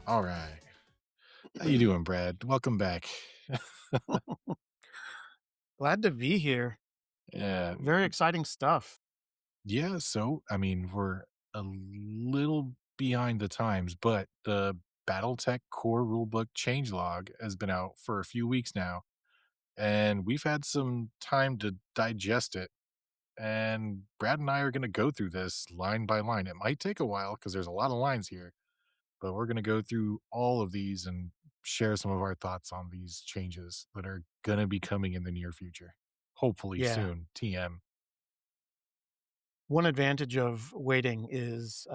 All right. How you doing, Brad? Welcome back. Glad to be here. Yeah. Very exciting stuff. Yeah, so I mean, we're a little behind the times, but the BattleTech core rulebook changelog has been out for a few weeks now, and we've had some time to digest it. And Brad and I are going to go through this line by line. It might take a while because there's a lot of lines here, but we're going to go through all of these and share some of our thoughts on these changes that are going to be coming in the near future. Hopefully Yeah. soon. TM. One advantage of waiting is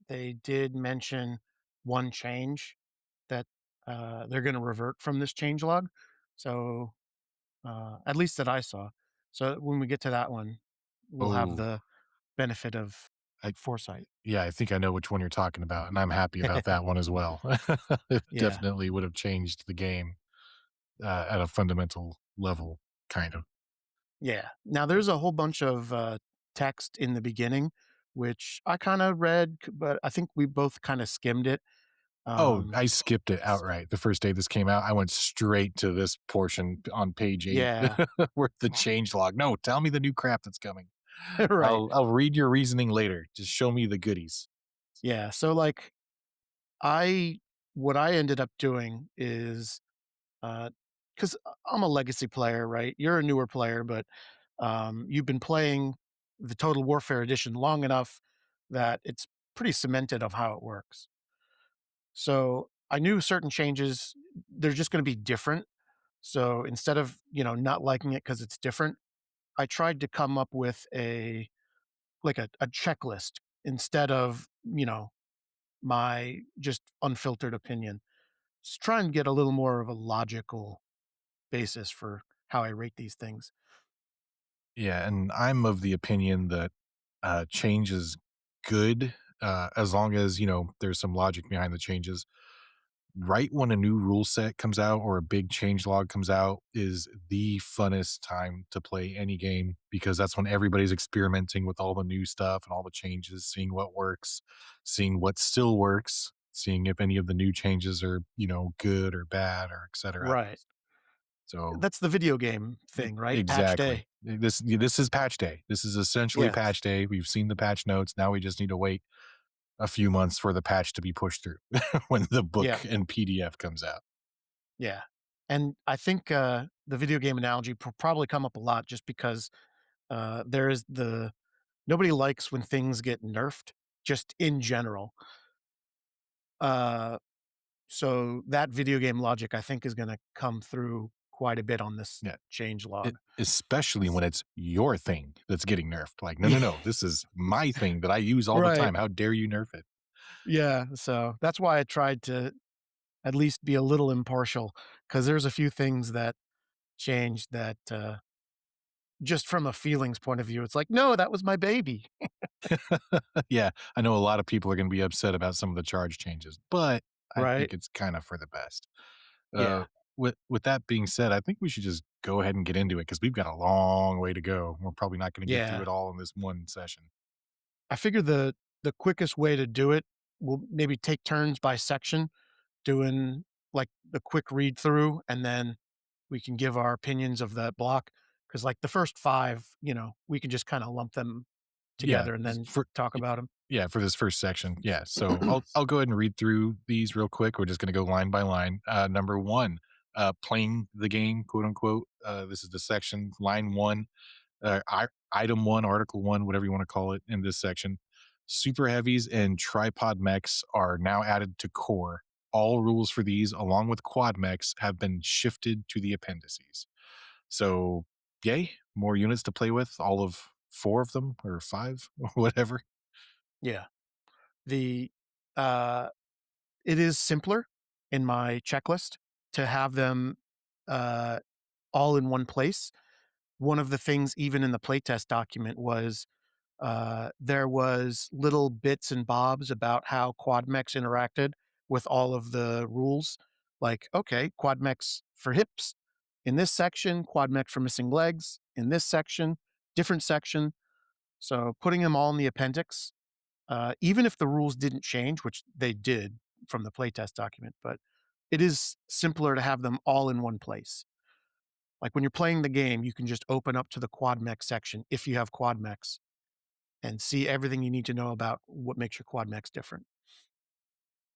they did mention one change that they're going to revert from this change log. So, at least that I saw. So, when we get to that one, we'll have Oh, the benefit of I foresight. yeah, I think I know which one you're talking about, and I'm happy about that one as well. It Yeah. definitely would have changed the game at a fundamental level, kind of. Yeah. Now, there's a whole bunch of text in the beginning, which I kind of read, but I think we both kind of skimmed it. Oh, Um, I skipped it outright. The first day this came out, I went straight to this portion on page 8 yeah. where the change log. No, tell me the new crap that's coming. Right. I'll read your reasoning later. Just show me the goodies. Yeah, so, like, I what I ended up doing is, because 'cause I'm a legacy player, right? You're a newer player, but, you've been playing the Total Warfare Edition long enough that it's pretty cemented of how it works. So, I knew certain changes, they're just gonna be different. So, instead of, not liking it because it's different, I tried to come up with a checklist instead of, my just unfiltered opinion. Just try and get a little more of a logical basis for how I rate these things. Yeah, and I'm of the opinion that change is good as long as, there's some logic behind the changes. Right when a new rule set comes out or a big change log comes out is the funnest time to play any game because that's when everybody's experimenting with all the new stuff and all the changes, seeing what works, seeing what still works, seeing if any of the new changes are, good or bad or etc. Right. So That's the video game thing, right? Patch exactly. day. This is patch day. This is essentially Yes. patch day. We've seen the patch notes. Now we just need to wait a few months for the patch to be pushed through when the Yeah. book and PDF comes out. Yeah. And I think the video game analogy probably come up a lot just because there is the nobody likes when things get nerfed, just in general. Uh, so that video game logic, I think, is going to come through quite a bit on this Yeah. change log. Especially when 'Cause- it's your thing that's getting nerfed. Like, no, no, Yeah. no. This is my thing that I use all the Right. time. How dare you nerf it? Yeah, so that's why I tried to at least be a little impartial because there's a few things that changed that, just from a feelings point of view, it's like, "No, that was my baby." Yeah, I know a lot of people are going to be upset about some of the charge changes, but I Right? think it's kind of for the best. Uh, Yeah. with that being said, I think we should just go ahead and get into it because we've got a long way to go. We're probably not going to get through Yeah. it all in this one session. I figure the quickest way to do it, will maybe take turns by section doing, like, the quick read through, and then we can give our opinions of that block. Because like, the first 5, we can just kinda lump them Yeah, together and then for talk about them. yeah, for this first section. Yeah. So I'll go ahead and read through these real quick. We're just gonna go line by line. Number one, playing the game, quote unquote. This is the section, line one, item one, article one, whatever you want to call it in this section. Super heavies and tripod mechs are now added to core. All rules for these, along with quad mechs, have been shifted to the appendices. So, yay, more units to play with, all of 4 of them or 5, whatever. Yeah. The, uh it is simpler in my checklist to have them, uh, all in one place. One of the things even in the playtest document was, there was little bits and bobs about how quad mechs interacted with all of the rules. Like, okay, quad mechs for hips in this section, quad mech for missing legs in this section, different section. So putting them all in the appendix, even if the rules didn't change, which they did from the playtest document, but it is simpler to have them all in one place. Like when you're playing the game, you can just open up to the quad mech section if you have quad mechs and see everything you need to know about what makes your quad mechs different.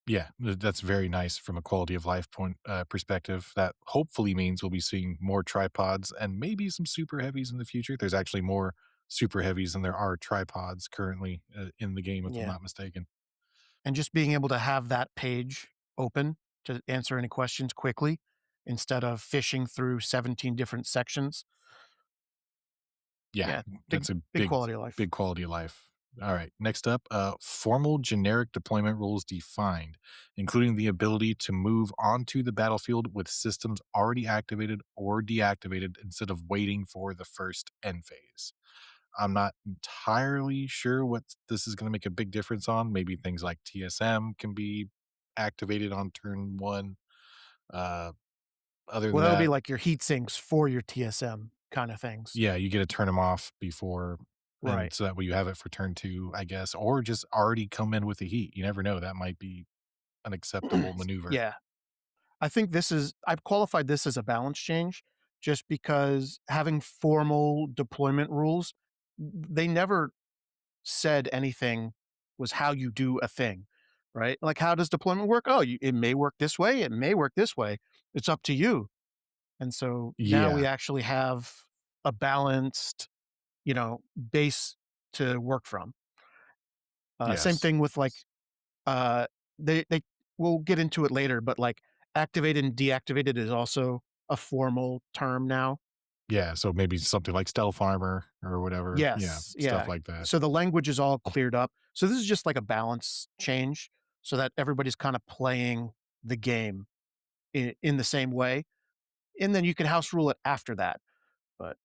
Yeah, that's very nice from a quality of life point perspective. That hopefully means we'll be seeing more tripods and maybe some super heavies in the future. There's actually more super heavies than there are tripods currently in the game, if I'm Yeah. not mistaken. And just being able to have that page open to answer any questions quickly instead of fishing through 17 different sections. Yeah, Yeah, big that's a big quality of life. big quality of life. All right, next up, formal generic deployment rules defined, including the ability to move onto the battlefield with systems already activated or deactivated instead of waiting for the first end phase. I'm not entirely sure what this is going to make a big difference on. Maybe things like TSM can be activated on turn one. Uh, Other than Well, that'll be that, like your heat sinks for your TSM kind of things. yeah, you get to turn them off before, and Right. so that way you have it for turn 2, I guess, or just already come in with the heat. You never know, that might be an acceptable maneuver. Yeah. I think I've qualified this as a balance change just because having formal deployment rules, they never said anything was how you do a thing, right? Like, how does deployment work? Oh, it may work this way. It may work this way. It's up to you. And so now we Yeah, actually have a balanced, base to work from. Same yes. thing with like, uh, they we'll get into it later, but like activated and deactivated is also a formal term now. Yeah, so maybe something like stealth armor or whatever. Yeah, Yes, stuff yeah. like that. So the language is all cleared up. So this is just like a balance change so that everybody's kind of playing the game in the same way. And then you can house rule it after that. But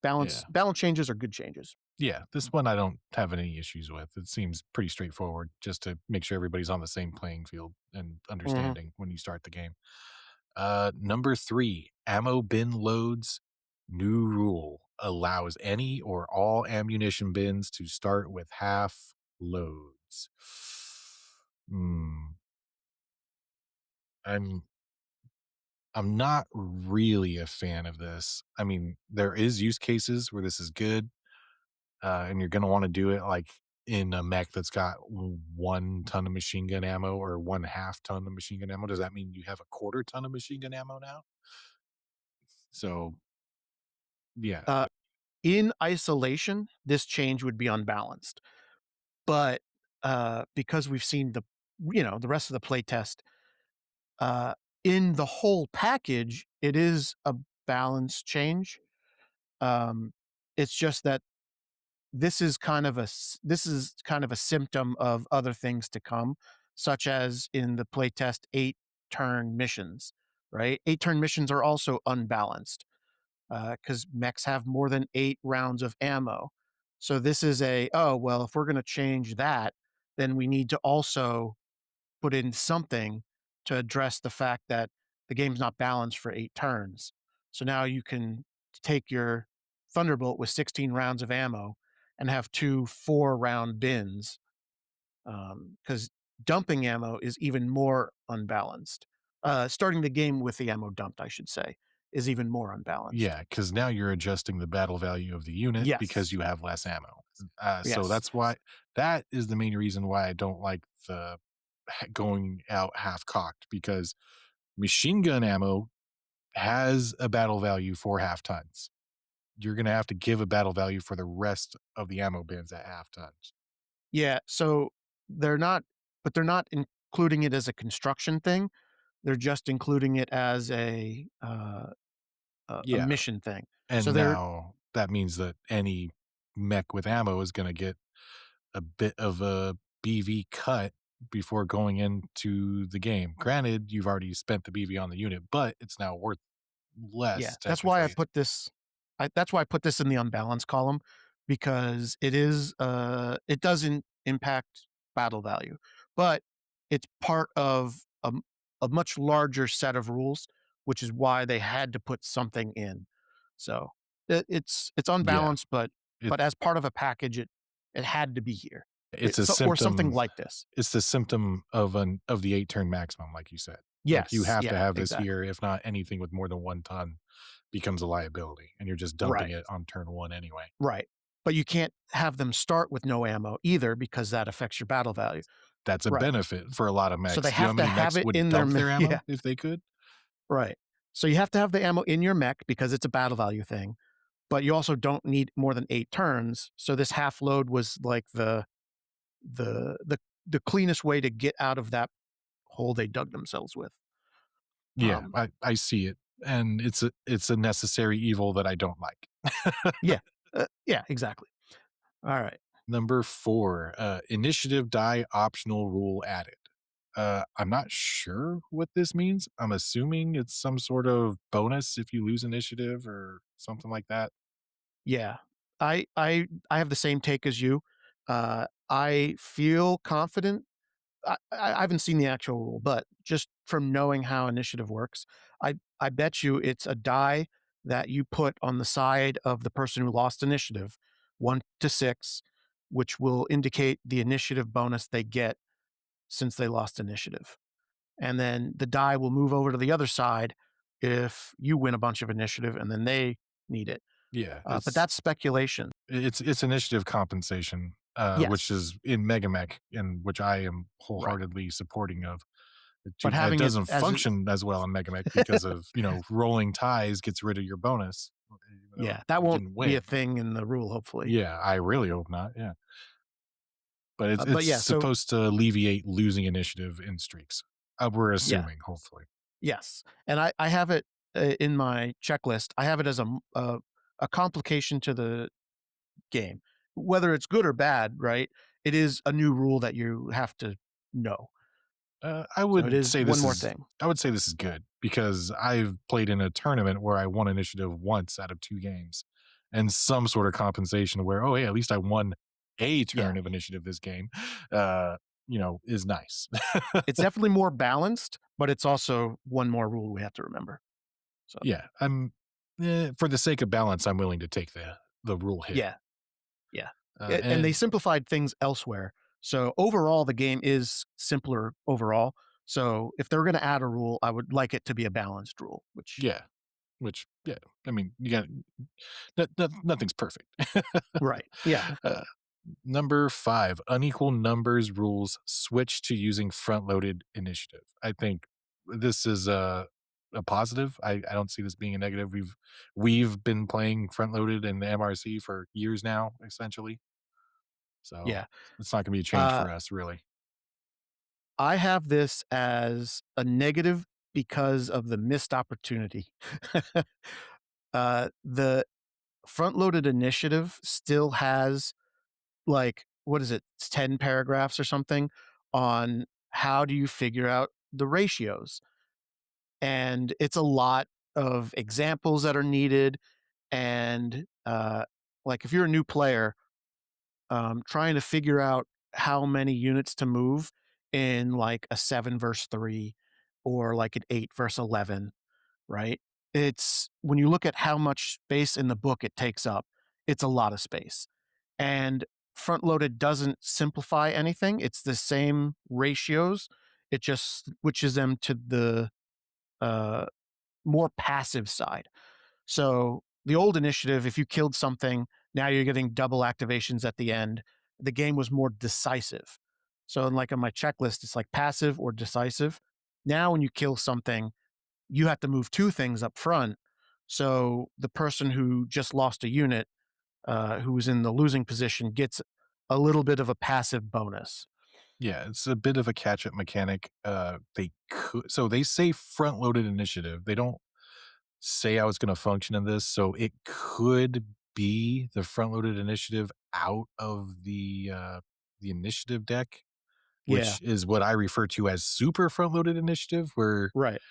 balance Yeah. balance changes are good changes. Yeah, this one I don't have any issues with. It seems pretty straightforward just to make sure everybody's on the same playing field and Mhm. understanding when you start the game. Number 3, ammo bin loads. New rule allows any or all ammunition bins to start with half loads. Hmm. I'm I'm not really a fan of this. I mean, there is use cases where this is good, and you're gonna wanna do it, like, in a mech that's got 1 ton of machine gun ammo or 1/2 ton of machine gun ammo. Does that mean you have a quarter ton of machine gun ammo now? So, yeah. Uh, in isolation, this change would be unbalanced. But because we've seen the rest of the playtest, uh, in the whole package, it is a balance change. Um, it's just that this is kind of a symptom of other things to come, such as in the playtest 8-turn missions, right? 8-turn missions are also unbalanced because mechs have more than 8 rounds of ammo. So this is oh well, if we're going to change that, then we need to also put in something to address the fact that the game's not balanced for 8 turns. So now you can take your Thunderbolt with 16 rounds of ammo and have 2 4-round bins, because dumping ammo is even more unbalanced. Starting the game with the ammo dumped, I should say, is even more unbalanced. Yeah, because now you're adjusting the battle value of the unit because Yes. you have less ammo. So Yes. that is the main reason why I don't like the going out half cocked, because machine gun ammo has a battle value for half tons. You're gonna have to give a battle value for the rest of the ammo bins at half tons. Yeah, so they're not they're not including it as a construction thing. They're just including it as a Yeah, mission thing. So and they're now that means that any mech with ammo is gonna get a bit of a BV cut before going into the game. Granted, you've already spent the BV on the unit, but it's now worth yeah, less that's why I technically. put this that's why I put this in the unbalanced column because it doesn't impact battle value, but it's part of a much larger set of rules, which is why they had to put something in. So it's Yeah, unbalanced, it but as part of a package, it had to be here. it's a So, or something symptom like this. it's the symptom of the 8 turn maximum, like you said. Like, you Yes, have to yeah, have this exactly. here, if not anything with more than 1 ton becomes a liability, and you're just dumping Right, it on turn 1 anyway. right. But you can't have them start with no ammo either because that affects your battle value. That's a Right. benefit for a lot of So they mechs. Do you know how have to many have mechs it would in their dump their yeah, ammo if they could? right. So you have to have the ammo in your mech because it's a battle value thing, but you also don't need more than 8 turns. So this half load was like the the the cleanest way to get out of that hole they dug themselves with. Yeah, Um, I see it, and it's a necessary evil that I don't like. yeah. Yeah, exactly. All right. Number 4, initiative die optional rule added. I'm not sure what this means. I'm assuming it's some sort of bonus if you lose initiative or something like that. Yeah. I have the same take as you. I feel confident. I haven't seen the actual rule, but just from knowing how initiative works, I bet you it's a die that you put on the side of the person who lost initiative, 1 to 6, which will indicate the initiative bonus they get since they lost initiative. And then the die will move over to the other side if you win a bunch of initiative and then they need it. Yeah, But that's speculation. it's initiative compensation, which Yes, is in Megamech, and which I am right. wholeheartedly supporting of. Too But bad it having it doesn't as a function as well in Megamech because of, rolling ties gets rid of your bonus, even though yeah, that you won't didn't be a win. thing in the rule, hopefully. Yeah, I really hope not, yeah. But it's But yeah, so supposed to alleviate losing initiative in streaks. We're yeah, assuming, hopefully. yes, and I have it, in my checklist. I have it as a complication to the game. Whether it's good or bad, right? It is a new rule that you have to know. I So it would is say one this more is thing. I would say this is good because I've played in a tournament where I won initiative once out of 2 games, and some sort of compensation where, "Oh, hey, at least I won a Yeah, turn of initiative this game," is nice. it's definitely more balanced, but it's also one more rule we have to remember. So, Yeah, for the sake of balance, I'm willing to take the rule hit. yeah, yeah. And they And simplified things elsewhere. So overall, the game is simpler overall. So if they're gonna add a rule, I would like it to be a balanced rule, which yeah, which yeah, I mean, you got nothing's perfect. right. Yeah. uh, Number 5, unequal numbers rules switch to using front-loaded initiative. I think this is a positive. I don't see this being a negative. We've been playing front-loaded in the MRC for years now, essentially. So Yeah. it's not going to be a change Uh, for us, really. I have this as a negative because of the missed opportunity. The front loaded initiative still has like, what is it? It's 10 paragraphs or something on how do you figure out the ratios. And it's a lot of examples that are needed. And like if you're a new player, trying to figure out how many units to move in like a 7 verse 3 or like an 8 verse 11, right? It's when you look at how much space in the book it takes up, it's a lot of space. And front loaded doesn't simplify anything. It's the same ratios. It just switches them to the uh, more passive side. So the old initiative, if you killed something, now you're getting double activations at the end. The game was more decisive. So in like on my checklist, it's like passive or decisive. Now when you kill something, you have to move 2 things up front. So the person who just lost a unit, who was in the losing position, gets a little bit of a passive bonus. Yeah, it's a bit of a catch-up mechanic. They say front-loaded initiative. They don't say how it's gonna function in this, so it could be the front-loaded initiative out of the initiative deck, Yeah, which is what I refer to as super front-loaded initiative, where, right.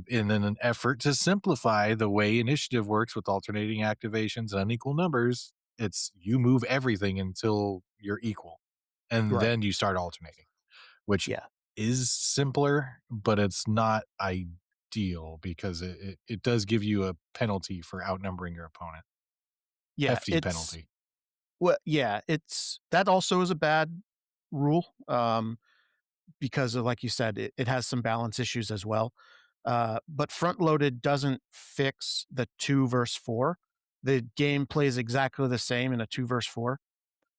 in an effort to simplify the way initiative works with alternating activations and unequal numbers, it's you move everything until you're equal, and Right. then you start alternating, which Yeah. is simpler, but it's not ideal because it does give you a penalty for outnumbering your opponent. Yeah, Hefty penalty. well, yeah, it's that also is a bad rule, because of, like you said, it has some balance issues as well. But front loaded doesn't fix the 2 versus 4. The game plays exactly the same in a 2 versus 4.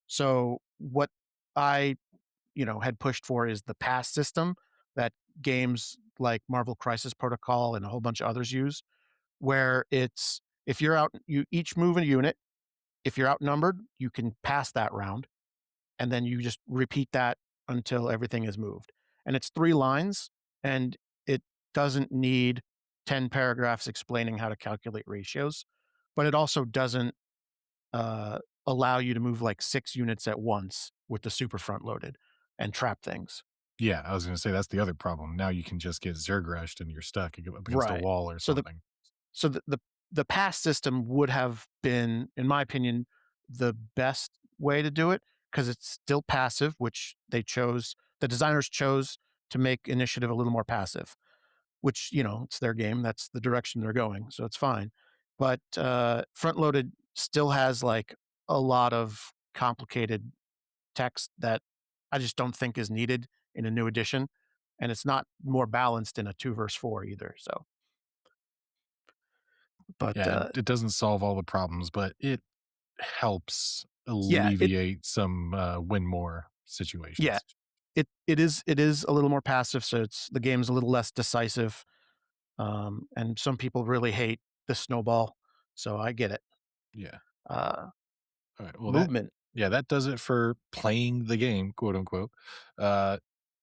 So what I, had pushed for is the pass system that games like Marvel Crisis Protocol and a whole bunch of others use, where it's if you're out, you each move a unit. If you're outnumbered, you can pass that round, and then you just repeat that until everything is moved. And it's 3 lines, and it doesn't need 10 paragraphs explaining how to calculate ratios, but it also doesn't, uh, allow you to move, like, 6 units at once with the super front loaded and trap things. Yeah, I was gonna say that's the other problem. Now you can just get Zerg rushed and you're stuck up against a Right. wall or So the something. so the pass system would have been, in my opinion, the best way to do it because it's still passive, which the designers chose to make initiative a little more passive, which, it's their game. That's the direction they're going. So it's fine. But front loaded still has like a lot of complicated text that I just don't think is needed in a new edition. And it's not more balanced in a 2 versus 4 either. So, but Yeah, it doesn't solve all the problems, but it helps yeah, alleviate some, win more yeah, situations. it is a little more passive, so it's the game's a little less decisive, and some people really hate the snowball, so I get it. Yeah. Uh, Alright, well, movement, that does it for "playing the game," quote, unquote. Uh,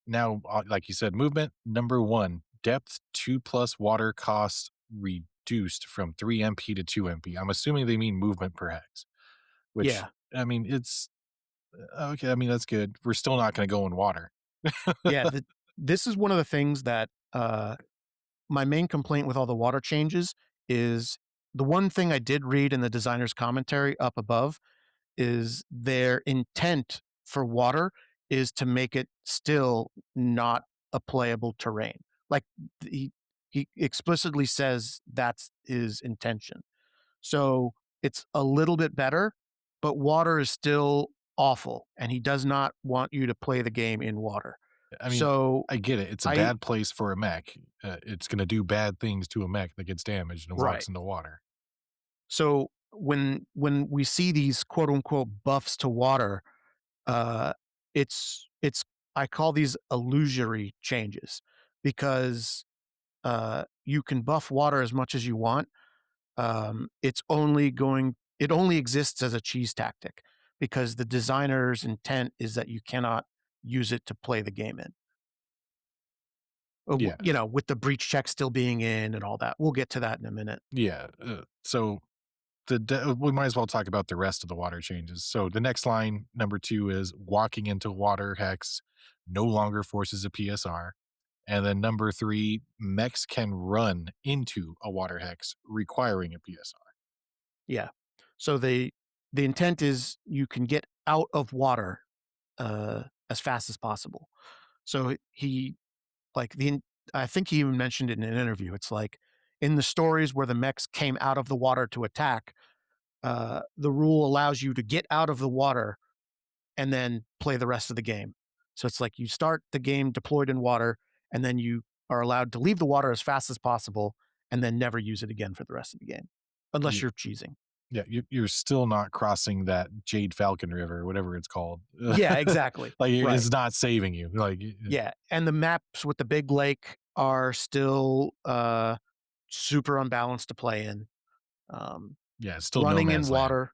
now, like you said, movement, number 1, depth 2 plus water cost reduced from 3 MP to 2 MP. I'm assuming they mean movement per hex, which, yeah, I mean, it's okay, I mean, that's good. We're still not gonna go in water. yeah. This is one of the things that my main complaint with all the water changes is the one thing I did read in the designer's commentary up above is their intent for water is to make it still not a playable terrain. Like he he explicitly says that's his intention. So it's a little bit better, but water is still awful, and he does not want you to play the game in water. I mean, So I get it. It's a I bad place for a mech. It's gonna do bad things to a mech that gets damaged and walks right. into water. So when we see these quote unquote buffs to water, uh, it's I call these illusory changes because you can buff water as much as you want. It only exists as a cheese tactic because the designer's intent is that you cannot use it to play the game in. Yeah. With the breach check still being in and all that. We'll get to that in a minute. Yeah, so we might as well talk about the rest of the water changes. So the next line, number 2, is walking into water hex no longer forces a PSR. And then number 3, mechs can run into a water hex requiring a PSR. Yeah. So the intent is you can get out of water as fast as possible. So he like the I think he even mentioned it in an interview. It's like in the stories where the mechs came out of the water to attack, the rule allows you to get out of the water and then play the rest of the game. So it's like you start the game deployed in water, and then you are allowed to leave the water as fast as possible, and then never use it again for the rest of the game, unless Ye you're cheesing. yeah, you're still not crossing that Jade Falcon River, whatever it's called. Yeah, exactly. Like, Right. it's not saving you. Like, Yeah, and the maps with the big lake are still, super unbalanced to play in. Um, yeah, it's still no running in man's land. water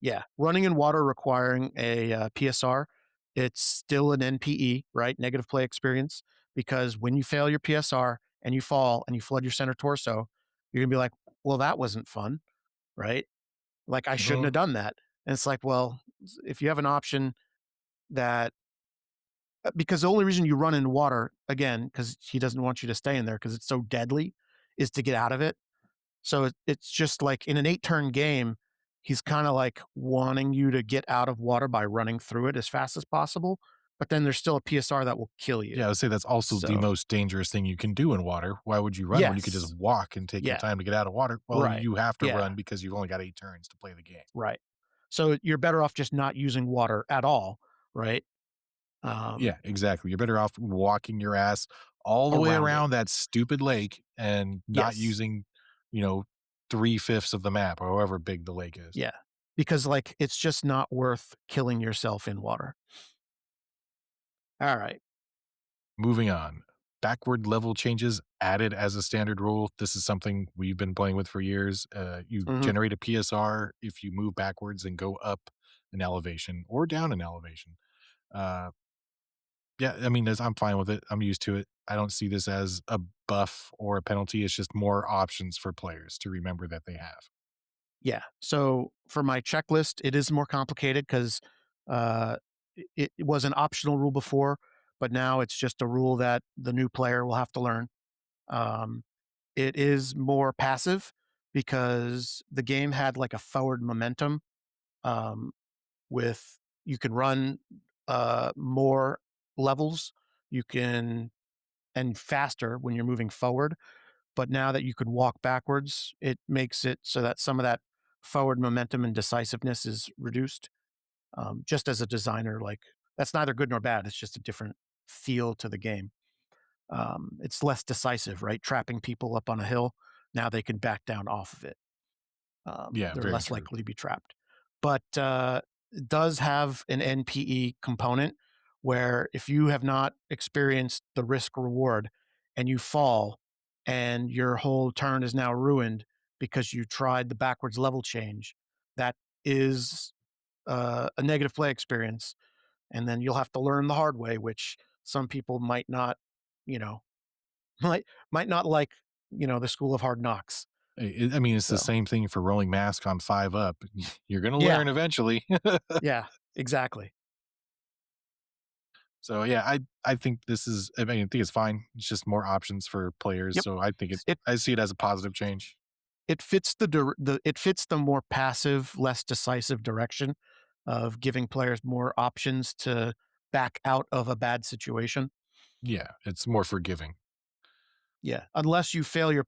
Yeah, running in water requiring a, PSR, it's still an NPE, right, negative play experience, because when you fail your PSR and you fall and you flood your center torso, you're gonna be like, "Well, that wasn't fun," right? Like, "I shouldn't Mhm. have done that." And it's like, well, if you have an option that because the only reason you run in water, again, because he doesn't want you to stay in there because it's so deadly, is to get out of it. So it's just like in an 8-turn game, he's kinda like wanting you to get out of water by running through it as fast as possible, but then there's still a PSR that will kill you. Yeah, I would say that's also the So, most dangerous thing you can do in water. Why would you run when you could just yes. walk and take your Yeah. time to get out of water? Well, Right. you have to Yeah. run because you've only got 8 turns to play the game. Right. So you're better off just not using water at all, right? Yeah, Um, exactly. You're better off walking your ass all the way around it. around that stupid lake and not Yes. using, you know, 3/5 of the map or however big the lake is. Yeah. Because, like, it's just not worth killing yourself in water. All right. Moving on. Backward level changes added as a standard rule. This is something we've been playing with for years. You Mhm. generate a PSR if you move backwards and go up an elevation or down an elevation. Uh, yeah, I mean, I'm fine with it. I'm used to it. I don't see this as a buff or a penalty. It's just more options for players to remember that they have. Yeah. So for my checklist, it is more complicated because it was an optional rule before, but now it's just a rule that the new player will have to learn. Um, it is more passive because the game had like a forward momentum um, with you can run more levels, you can and faster when you're moving forward. But now that you could walk backwards, it makes it so that some of that forward momentum and decisiveness is reduced. Just as a designer, like that's neither good nor bad. It's just a different feel to the game. It's less decisive, right? Trapping people up on a hill. Now they can back down off of it. Yeah, They're very less true. likely to be trapped. But it does have an NPE component where if you have not experienced the risk reward and you fall and your whole turn is now ruined because you tried the backwards level change, that is a negative play experience. And then you'll have to learn the hard way, which some people might not, you know, might not like, the school of hard knocks. I mean, it's the So, same thing for rolling mask on 5 up. You're going to yeah, learn eventually. yeah, exactly. So yeah, I think this is I mean, I think it's fine. It's just more options for players. Yep. So I think It I see it as a positive change. it fits it fits the more passive, less decisive direction of giving players more options to back out of a bad situation. Yeah, it's more forgiving. Yeah, unless you fail your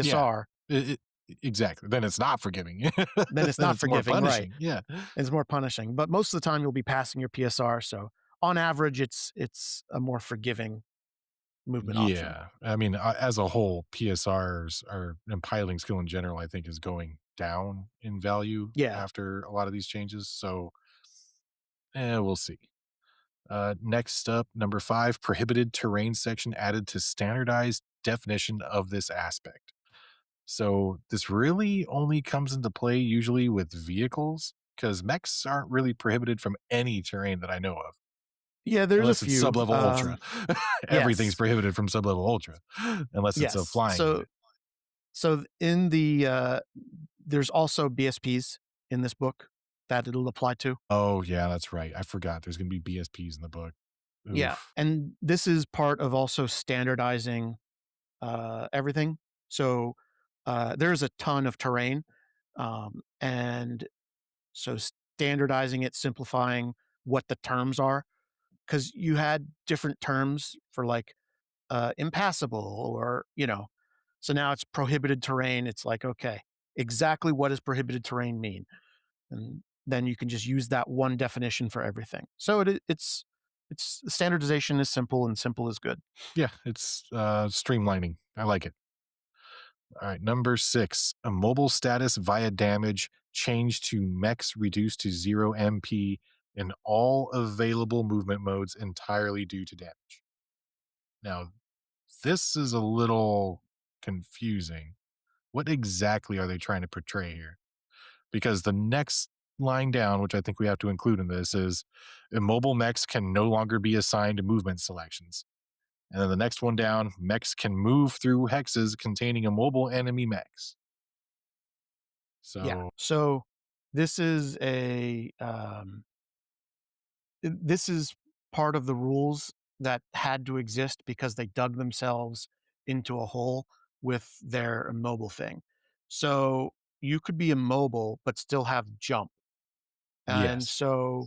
Yeah, PSR, exactly. Then it's not forgiving. then it's Then not it's more forgiving, right? punishing. Yeah, It's more punishing, but most of the time you'll be passing your PSR, so on average, it's a more forgiving movement option. yeah. I mean, as a whole, PSRs are and piloting skill in general, I think, is going down in value Yeah, after a lot of these changes. So, we'll see. Next up, number 5, prohibited terrain section added to standardized definition of this aspect. So this really only comes into play usually with vehicles because mechs aren't really prohibited from any terrain that I know of, yeah, there's a unless it's few, sub-level ultra. Everything's yes, prohibited from sub-level ultra, unless it's a yes, flying unit. so in the, there's also BSPs in this book that it'll apply to. Oh yeah, that's right. I forgot there's gonna be BSPs in the book. Yeah, Oof. and this is part of also standardizing, everything. So, there's a ton of terrain, and so standardizing it, simplifying what the terms are, because you had different terms for, like, impassable or, so now it's prohibited terrain. It's like, okay, exactly what does prohibited terrain mean? And then you can just use that one definition for everything. So it's standardization is simple and simple is good. Yeah, it's streamlining. I like it. All right, number 6, a mobile status via damage changed to mechs reduced to 0 MP in all available movement modes entirely due to damage. Now, this is a little confusing. What exactly are they trying to portray here? Because the next line down, which I think we have to include in this, is immobile mechs can no longer be assigned movement selections. And then the next one down, mechs can move through hexes containing immobile enemy mechs. Yeah. So So this is this is part of the rules that had to exist because they dug themselves into a hole with their immobile thing. So you could be immobile but still have jump. And yes. so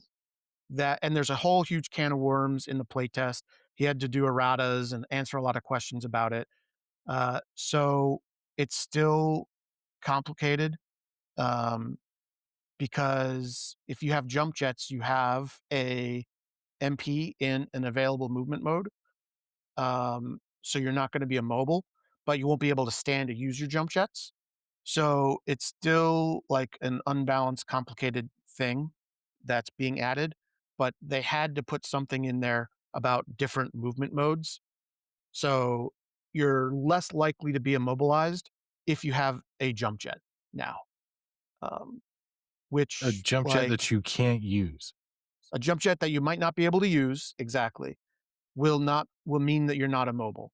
that and there's a whole huge can of worms in the playtest. He had to do erratas and answer a lot of questions about it. So it's still complicated, um, because if you have jump jets, you have a MP in an available movement mode. So you're not going to be immobile, but you won't be able to stand to use your jump jets. So it's still like an unbalanced, complicated thing that's being added, but they had to put something in there about different movement modes. So you're less likely to be immobilized if you have a jump jet now, um, A which jump jet like that you can't use. a jump jet that you might not be able to use exactly will mean that you're not immobile.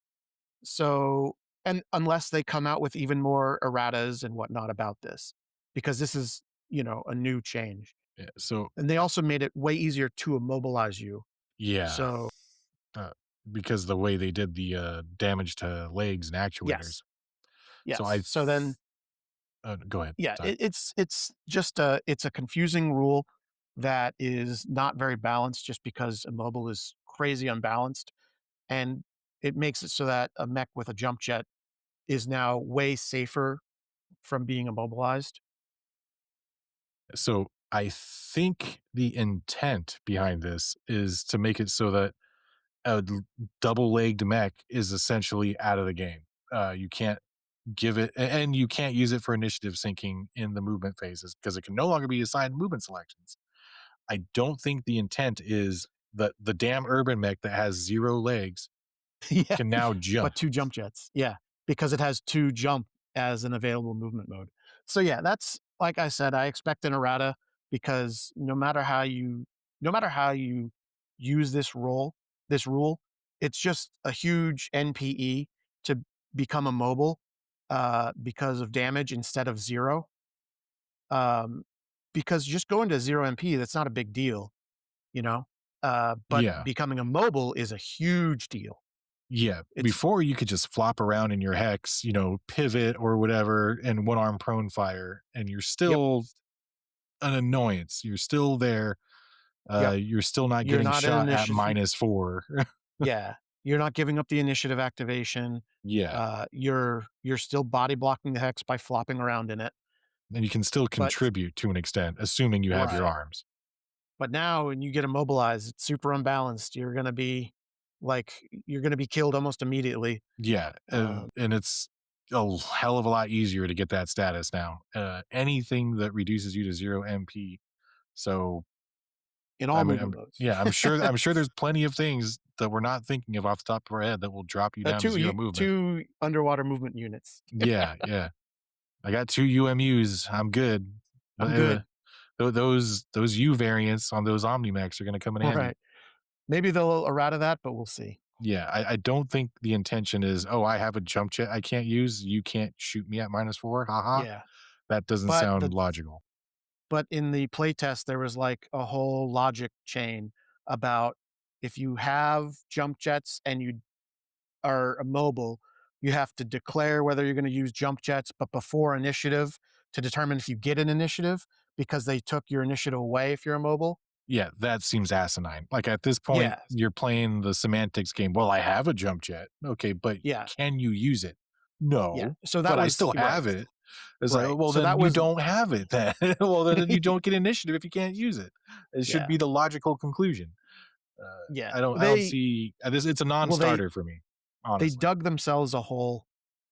So, and unless they come out with even more erratas and whatnot about this, because this is, a new change. Yeah, so And they also made it way easier to immobilize you. yeah, So, uh, because the way they did the, damage to legs and actuators. yes, So yes. So then, go ahead, yeah, sorry. it's just a confusing rule that is not very balanced, just because immobile is crazy unbalanced, and it makes it so that a mech with a jump jet is now way safer from being immobilized. So I think the intent behind this is to make it so that a double-legged mech is essentially out of the game. You can't give it and you can't use it for initiative syncing in the movement phases because it can no longer be assigned movement selections. I don't think the intent is that the damn urban mech that has 0 legs Yeah, can now but jump. 2 jump jets. Yeah, because it has 2 jump as an available movement mode. So, yeah, that's like I said, I expect an errata because no matter how you use this rule, it's just a huge NPE to become immobile, because of damage instead of 0. Um, because just going to 0 MP, that's not a big deal, you know? But Yeah. becoming immobile is a huge deal. Yeah. It's Before you could just flop around in your hex, pivot or whatever and one arm prone fire, and you're Yep, still an annoyance. You're still there. yep. You're still not You're getting not an shot at initiative. -4. Yeah, you're not giving up the initiative activation. Yeah. You're still body blocking the hex by flopping around in it. And you can still But contribute to an extent, assuming you have your right. arms. But now when you get immobilized, it's super unbalanced. You're gonna be killed almost immediately, Yeah. um, And it's a hell of a lot easier to get that status now. Anything that reduces you to 0 MP. So in all I mean, movement modes. yeah, I'm sure there's plenty of things that we're not thinking of off the top of our head that will drop you down to 0 movement. 2 underwater movement units. Yeah, yeah. I got 2 UMUs. I'm good. I'm But good. those U variants on those Omnimax are going to come in handy. Right. Maybe they'll errata that, but we'll see. Yeah, I don't think the intention is, oh, I have a jump jet I can't use. You can't shoot me at -4. Haha. Yeah. That doesn't But sound the logical. But in the playtest, there was like a whole logic chain about if you have jump jets and you are immobile, you have to declare whether you're going to use jump jets, but before initiative to determine if you get an initiative because they took your initiative away if you're immobile. Yeah, that seems asinine. Like, at this point, Yeah. you're playing the semantics game. Well, I have a jump jet. Okay, but Yeah. can you use it? Yeah. No, So that but I was still right. have it. It's like, Right. well, So then that you was don't have it then. Well, then you don't get initiative if you can't use it. It should yeah. be the logical conclusion. Yeah. I don't see this. It's a Well non-starter for me, they honestly. dug themselves a hole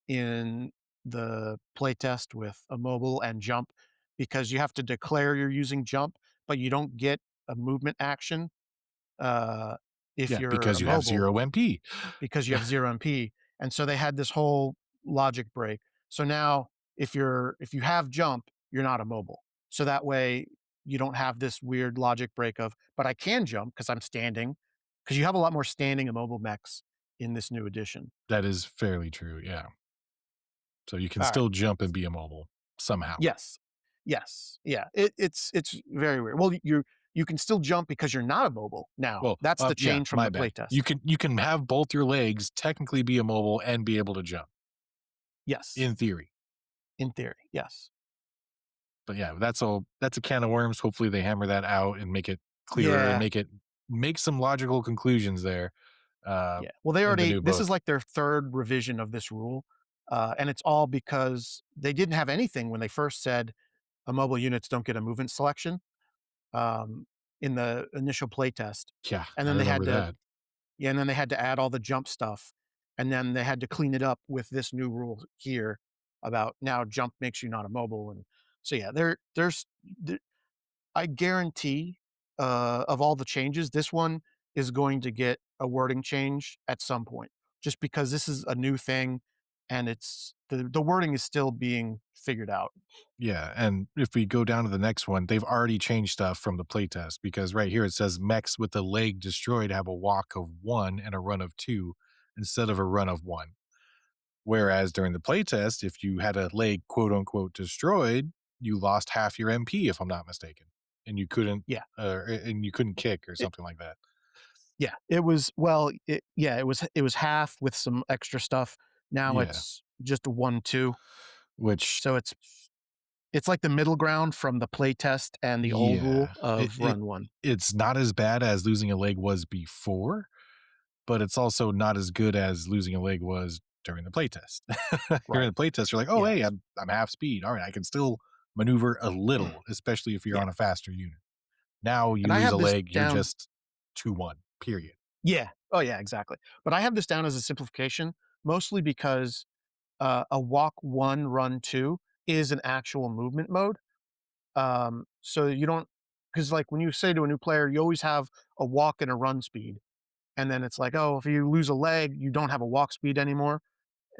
in the playtest with a mobile and jump because you have to declare you're using jump, but you don't get a movement action, uh, if Yeah, you're because you have immobile 0 MP. because you have 0 MP. And so they had this whole logic break. So now if you have jump, you're not immobile. So that way you don't have this weird logic break of, but I can jump because I'm standing, because you have a lot more standing immobile mechs in this new edition. That is fairly true. Yeah, so you can All right. still jump and be immobile somehow. Yes. Yes. Yeah. It's very weird. Well, you can still jump because you're not immobile now. Well, That's the yeah, change from my the bad. You playtest. can you can have both your legs technically be immobile and be able to jump Yes. in theory. In theory. Yes. But yeah, that's a can of worms. Hopefully they hammer that out and make it clearer and Yeah, make some logical conclusions there, yeah. Well, they in the already new this is book. like their 3rd revision of this rule, and it's all because they didn't have anything when they first said, mobile units don't get a movement selection," um, in the initial playtest, Yeah, and I then they had remember to that. yeah, and then they had to add all the jump stuff, and then they had to clean it up with this new rule here about now jump makes you not immobile, and so, yeah, there I guarantee, of all the changes, this one is going to get a wording change at some point, just because this is a new thing, and it's the wording is still being figured out. Yeah, and if we go down to the next one, they've already changed stuff from the playtest because right here it says mechs with the leg destroyed have a walk of 1 and a run of 2 instead of a run of 1. Whereas during the playtest, if you had a leg quote unquote destroyed, you lost half your MP if I'm not mistaken, and Yeah. you couldn't kick or It something like that. yeah, it was well, it was half with some extra stuff. Now Yeah, it's just a 1-2, which so it's like the middle ground from the playtest and the old rule yeah, of run 1. it's not as bad as losing a leg was before, but it's also not as good as losing a leg was during the playtest. During Right. the playtest, you're like, "Oh, hey, Yes. I'm half speed. Alright, I can still maneuver a little, especially if you're Yeah, on a faster unit." Now you and I lose have a this leg, you're down. just 2-1, period. Yeah. Oh, yeah, exactly. But I have this down as a simplification, mostly because, a walk 1, run 2 is an actual movement mode. So you don't, because like, when you say to a new player, you always have a walk and a run speed, and then it's like, "Oh, if you lose a leg, you don't have a walk speed anymore."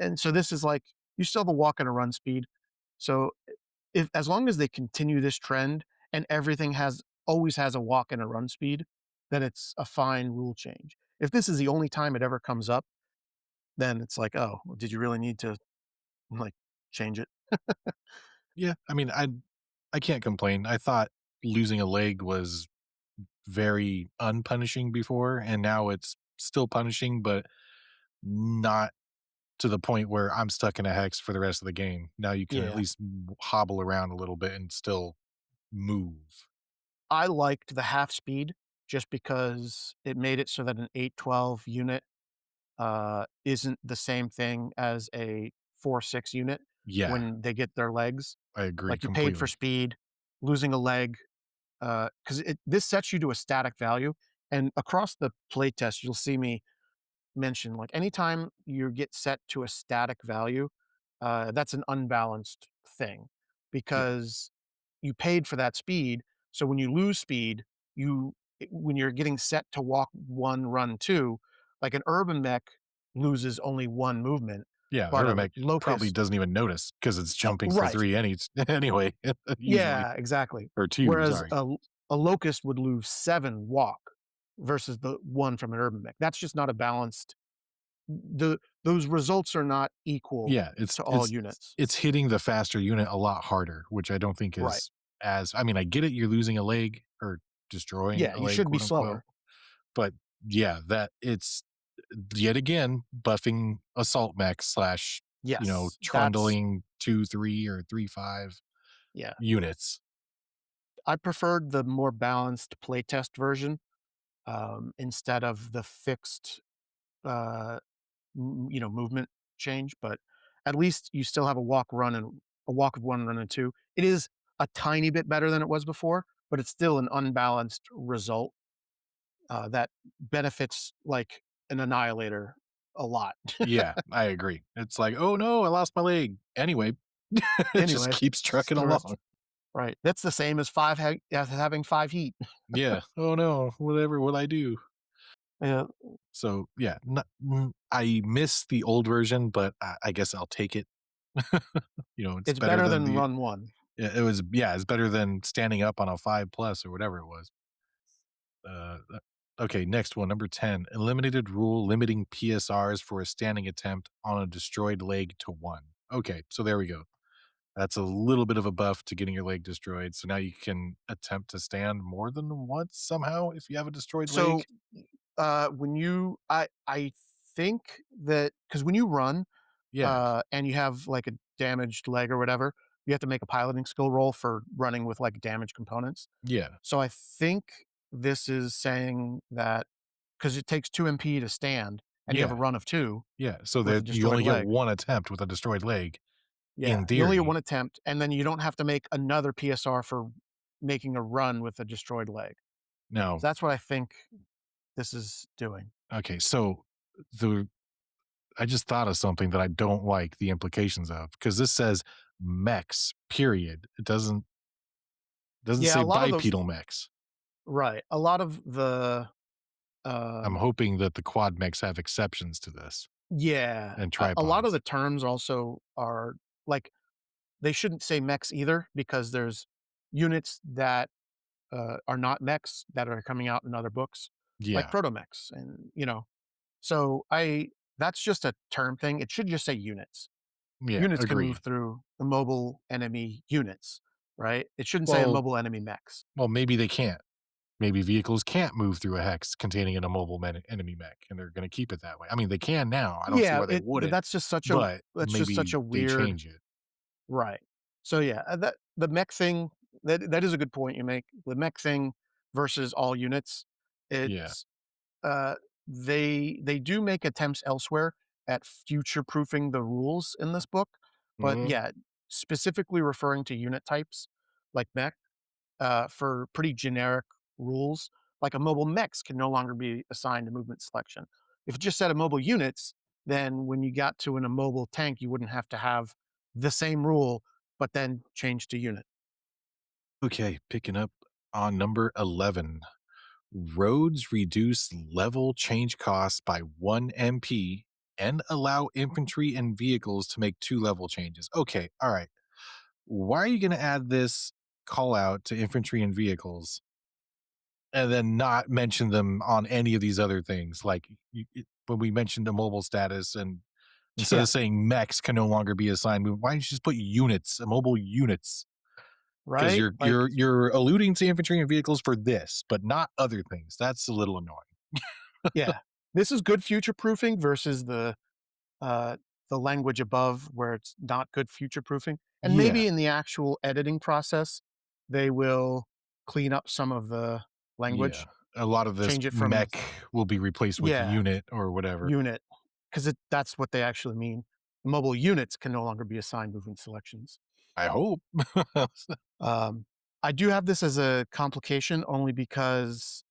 And so this is like, you still have a walk and a run speed. So if as long as they continue this trend and everything has always has a walk and a run speed, then it's a fine rule change. If this is the only time it ever comes up, then it's like, "Oh, well, did you really need to, like, change it?" Yeah, I mean, I can't complain. I thought losing a leg was very unpunishing before, and now it's still punishing, but not to the point where I'm stuck in a hex for the rest of the game. Now you can at Yeah. least hobble around a little bit and still move. I liked the half speed just because it made it so that an 812 unit, isn't the same thing as a 4-6 unit Yeah, when they get their legs. I agree Like, you paid for completely. speed, losing a leg, because it this sets you to a static value, and across the playtest, you'll see me mention, like, anytime you get set to a static value, that's an unbalanced thing Yeah, because you paid for that speed. So when you lose speed, when you're getting set to walk 1, run 2, like an urban mech loses only 1 movement, yeah, but a Urban probably locust. doesn't even notice because it's jumping for Right. 3 anyway, usually, Yeah, exactly. or 2, Whereas sorry. a locust would lose 7 walk versus the 1 from an urban mech. That's just not a balanced, those results are not equal Yeah, to all units. it's hitting the faster unit a lot harder, which I don't think Right. is as I mean, I get it, you're losing a leg or destroying Yeah, a you leg, should be quote, unquote, slower. but yeah, that it's yet again buffing assault mech slash, Yes, that's trundling 2-3 or 3-5 yeah. units. I preferred the more balanced playtest version, instead of the fixed, uh, movement change, but at least you still have a walk of 1, run of 2. It is a tiny bit better than it was before, but it's still an unbalanced result, that benefits, like, an annihilator a lot. Yeah, I agree. It's like, "Oh, no, I lost my leg." Anyway, it just Anyway, keeps it's trucking the rest along. right. That's the same as 5 ha as having 5 heat. Yeah. "Oh, no, whatever will I do?" Yeah, So, yeah, I miss the old version, but I guess I'll take it. It's it's better better than than the run 1. yeah, it was yeah, it's better than standing up on a 5 plus or whatever it was. Okay, next one, number 10, eliminated rule limiting PSRs for a standing attempt on a destroyed leg to 1. Okay, so there we go. That's a little bit of a buff to getting your leg destroyed, so now you can attempt to stand more than once somehow if you have a destroyed leg? So, when I think that because when you run, Yeah, and you have, like, a damaged leg or whatever, you have to make a piloting skill roll for running with, like, damaged components. yeah, So I think this is saying that because it takes 2 MP to stand and you have a Yeah, run of 2 yeah, so with a that you destroyed only get leg. one attempt with a destroyed leg, Yeah, in you only get theory. 1 attempt, and then you don't have to make another PSR for making a run with a destroyed leg. Now, So that's what I think this is doing. okay, so the I just thought of something that I don't like the implications of, because this says mechs, period. It doesn't Yeah, say a lot of those. bipedal mechs. Right. A lot of the, I'm um hoping that the quad mechs have exceptions to this, yeah, and a lot of tripods. the terms also are like, they shouldn't say mechs either because there's units that, are not mechs that are coming out in other books, like Yeah, proto-mechs and, so I that's just a term thing. It should just say units. yeah, Units can move agreed. through the mobile enemy units, right? It shouldn't say Well mobile enemy mechs. well, maybe they can't. Maybe vehicles can't move through a hex containing an immobile enemy mech, and they're gonna keep it that way. I mean, they can now, I don't see Yeah, why they wouldn't, but that's just such maybe a they weird. change it. Right. So, yeah, that the mech thing, that is a good point you make. The mech thing versus all units, Yeah. it's, uh, they do make attempts elsewhere at future-proofing the rules in this book, but, Mhm. yeah, specifically referring to unit types like mech, for pretty generic rules, like a mobile mechs can no longer be assigned a movement selection. If it just said a mobile units, then when you got to an immobile tank, you wouldn't have to have the same rule, but then change to unit. Okay, picking up on number 11. Roads reduce level change costs by 1 MP and allow infantry and vehicles to make 2 level changes. Okay, all right. Why are you going to add this call out to infantry and vehicles and then not mention them on any of these other things? Like when we mentioned the mobile status, and instead Yeah, of saying mechs can no longer be assigned, why don't you just put units, mobile units? Because right? you're alluding to infantry and vehicles for this, but not other things. That's a little annoying. Yeah, this is good future proofing versus uh, the language above where it's not good future proofing. And Yeah, maybe in the actual editing process, they will clean up some of the yeah. language, A lot of this change it from, mech will be replaced with yeah, unit or whatever. unit, 'cause that's what they actually mean. Mobile units can no longer be assigned movement selections. I hope. Um, I do have this as a complication only because,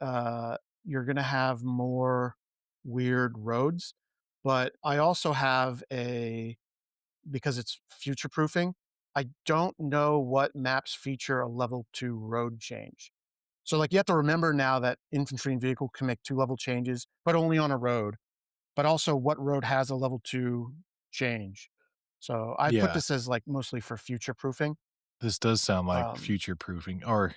you're gonna have more weird roads, but I also have a because it's future proofing, I don't know what maps feature a level 2 road change. So, like, you have to remember now that infantry and vehicle can make 2 level changes, but only on a road. But also what road has a level 2 change. So I put Yeah, this as, like, mostly for future proofing. this does sound like Um, future proofing, or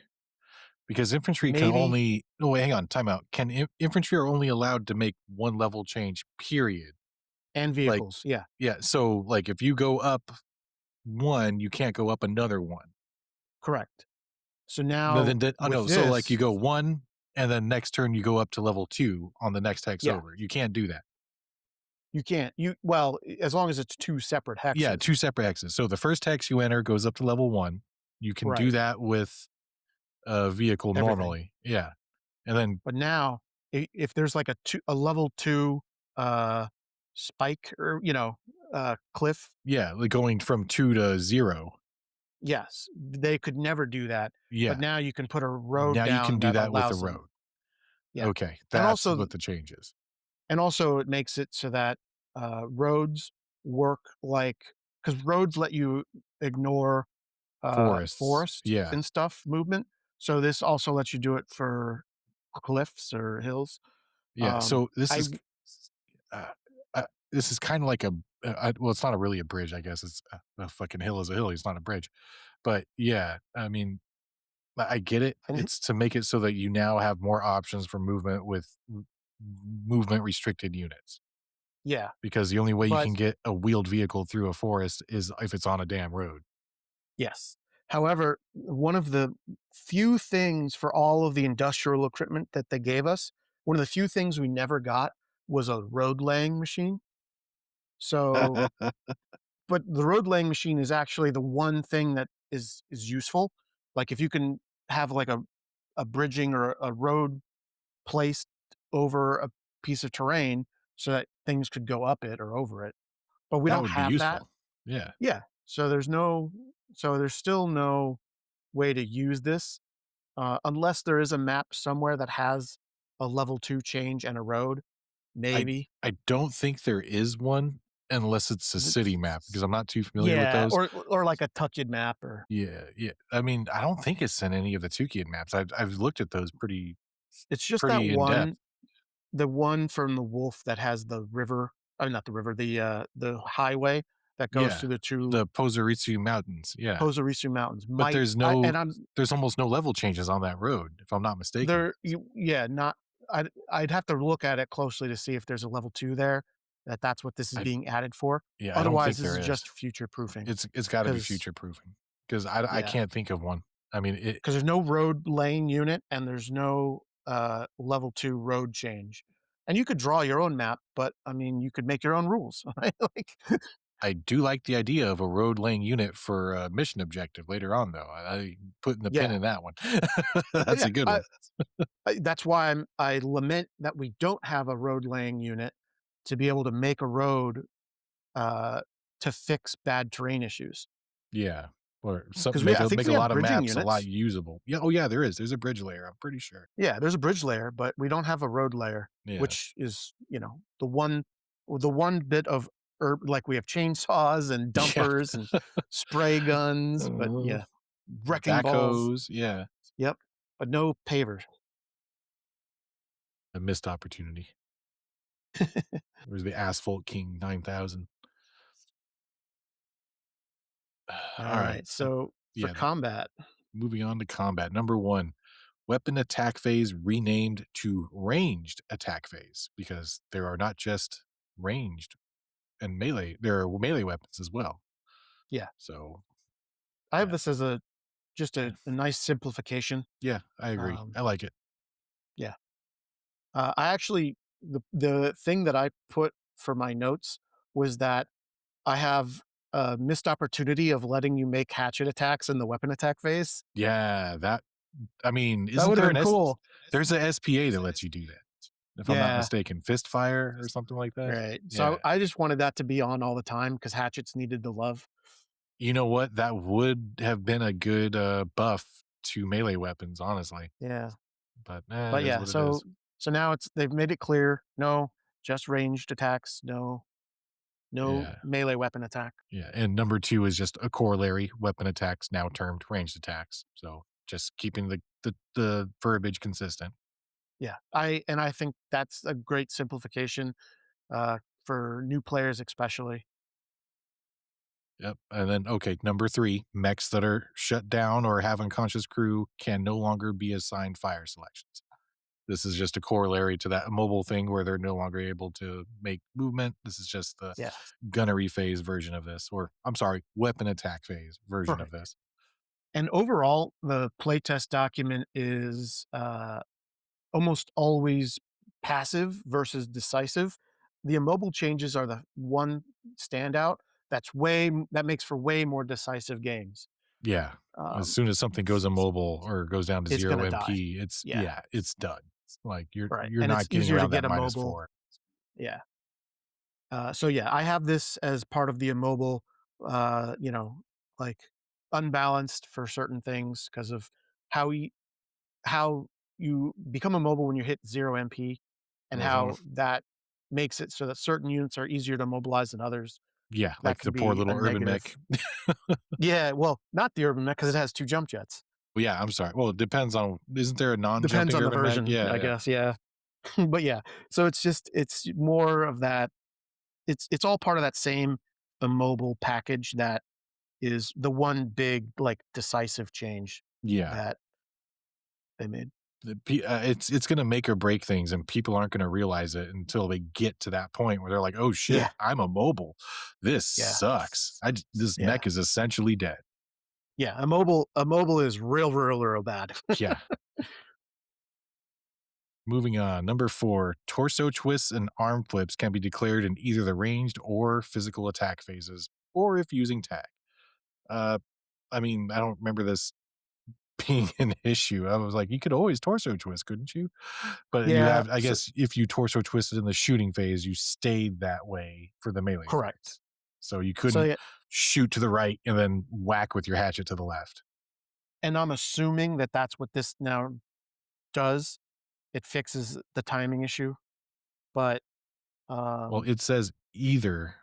because infantry can maybe only oh, wait, hang on, time out. Can infantry are only allowed to make 1 level change, period. and Like, vehicles, yeah, yeah, so, like, if you go up 1, you can't go up another 1. correct. So No, now then oh, with no, so, like, you this, go 1, and then next turn you go up to level 2 on the next hex yeah, over. You can't do that. you can't you well, as long as it's 2 separate Yeah, hexes, 2 separate hexes. So the first hex you enter goes up to level 1. You can do right, that with a vehicle everything. normally. Yeah. And then, But now if there's like a level 2, uh, spike or, cliff, yeah, like going from 2 to 0. yes, they could never do that, but Yeah. now you can put a road Now you can down do that that with a allows them. road. Yeah, Okay. and That's also what the change is. it makes it so that, roads work like because roads let you ignore, Forests. forest Yeah. and stuff movement, so this also lets you do it for cliffs or hills. Yeah. So I uh, this is kind of like well, it's not a really a bridge, I guess. It's a fucking hill is a hill. It's not a bridge. But yeah, I mean, I get it. and It's to make it so that you now have more options for movement with movement restricted units, yeah, because the only way you but can get a wheeled vehicle through a forest is if it's on a damn road. yes. However, one of the few things for all of the industrial equipment that they gave us, one of the few things we never got was a road laying machine. So but the road laying machine is actually the one thing that is useful. Like if you can have like a bridging or a road placed over a piece of terrain so that things could go up it or over it. But we That don't would be have that. useful. Yeah. Yeah. So there's still no way to use this unless there is a map somewhere that has a level 2 change and a road, I maybe. I don't think there is one unless it's a city map because It's I'm not too familiar with yeah, those. or like a touched map or Yeah, yeah. I mean, I don't think it's in any of the Tukey maps. I've looked at those it's just that pretty in depth. one the one from the wolf that has the river not the river, the highway that goes Yeah. through the 2 The Pozaritsu Mountains, yeah. Pozorisu Mountains But might I and I'm there's almost no level changes on that road, if I'm not mistaken. there you yeah, not I'd have to look at it closely to see if there's a level 2 there, that's what this is I being added for. Yeah, I don't Otherwise, think this there is is. just future proofing It's gotta be because future proofing because I yeah, can't think of one. I mean, it because there's no road lane unit and there's no, level 2 road change. And you could draw your own map, but, I mean, you could make your own rules, right? Like I do like the idea of a road laying unit for a mission objective later on, though. I putting the pin yeah. in that one. Oh, That's yeah, a good one. that's why I lament that we don't have a road laying unit to be able to make a road, uh, to fix bad terrain issues. Yeah, or some Because I think make a we have lot of bridging maps a lot units. usable. Yeah, oh, yeah, there is. There's a bridge layer, I'm pretty sure. Yeah, there's a bridge layer, but we don't have a road layer, Yeah. which is, the one bit of like we have chainsaws and Yeah. dumpers and spray guns, but Uh, yeah, wrecking balls. backhoes, yeah. Yep, but no pavers. A missed opportunity. Where's the Asphalt King 9000? All Alright, right, so for yeah, combat, moving on to combat. Number 1, weapon attack phase renamed to ranged attack phase because there are not just ranged and melee, there are melee weapons as well. yeah, So, I have yeah. this as just a nice simplification. Yeah, I agree. Um, I like it. yeah, I actually the thing that I put for my notes was that I have a missed opportunity of letting you make hatchet attacks in the weapon attack phase. Yeah, that I mean, That isn't would've there been cool. there's a SPA that lets you do that, if I'm not Yeah, mistaken, fist fire or something like that? right. So Yeah. I just wanted that to be on all the time because hatchets needed the love. You know what? That would have been a good, buff to melee weapons, honestly, Yeah. but, it But is yeah, what it is. so now they've made it clear, no, just ranged attacks, no Yeah, melee weapon attack. yeah, and number 2 is just a corollary, weapon attacks now termed ranged attacks, so just keeping the verbiage consistent. Yeah. I think that's a great simplification, for new players especially. Yep, and then, okay, number 3, mechs that are shut down or have unconscious crew can no longer be assigned fire selections. This is just a corollary to that mobile thing where they're no longer able to make movement. This is just the Yeah. gunnery phase version of this, or I'm sorry, weapon attack phase version of Right. this. And overall, the playtest document is, almost always passive versus decisive. The immobile changes are the one standout that makes for way more decisive games. Yeah. As Um, soon as something goes immobile or goes down to it's 0 gonna die. MP, it's Yeah, yeah, it's done. Like right, you're and it's not getting easier to around that get immobile. -4. Yeah. So yeah, I have this as part of the immobile, like unbalanced for certain things because of how you how you become immobile when you hit 0 MP and Mhm. how that makes it so that certain units are easier to mobilize than others. Yeah, That like could the poor be a little urban mech. negative. Yeah, well, not the urban mech because it has 2 jump jets. Well, yeah, I'm sorry. Well, it depends on isn't there a Depends non-jumping on the urban mech? version, Yeah, I yeah. guess, yeah. But yeah, so it's more of that it's all part of that same immobile package that is the one big, like, decisive change Yeah. that they made. It's gonna make or break things, and people aren't gonna realize it until they get to that point where they're like, "Oh shit, Yeah, I'm a mobile. This yeah, sucks. This yeah, mech is essentially dead." yeah, a mobile is real bad. Yeah. Moving on. Number 4, torso twists and arm flips can be declared in either the ranged or physical attack phases, or if using tag. Uh, I mean, I don't remember this being an issue. I was like, you could always torso twist, couldn't you? But you Yeah, have, I so guess, if you torso twisted in the shooting phase, you stayed that way for the melee correct. phase. So you So, couldn't yeah, shoot to the right and then whack with your hatchet to the left. and I'm assuming that that's what this now does. It fixes the timing issue, but, Well, um, it says either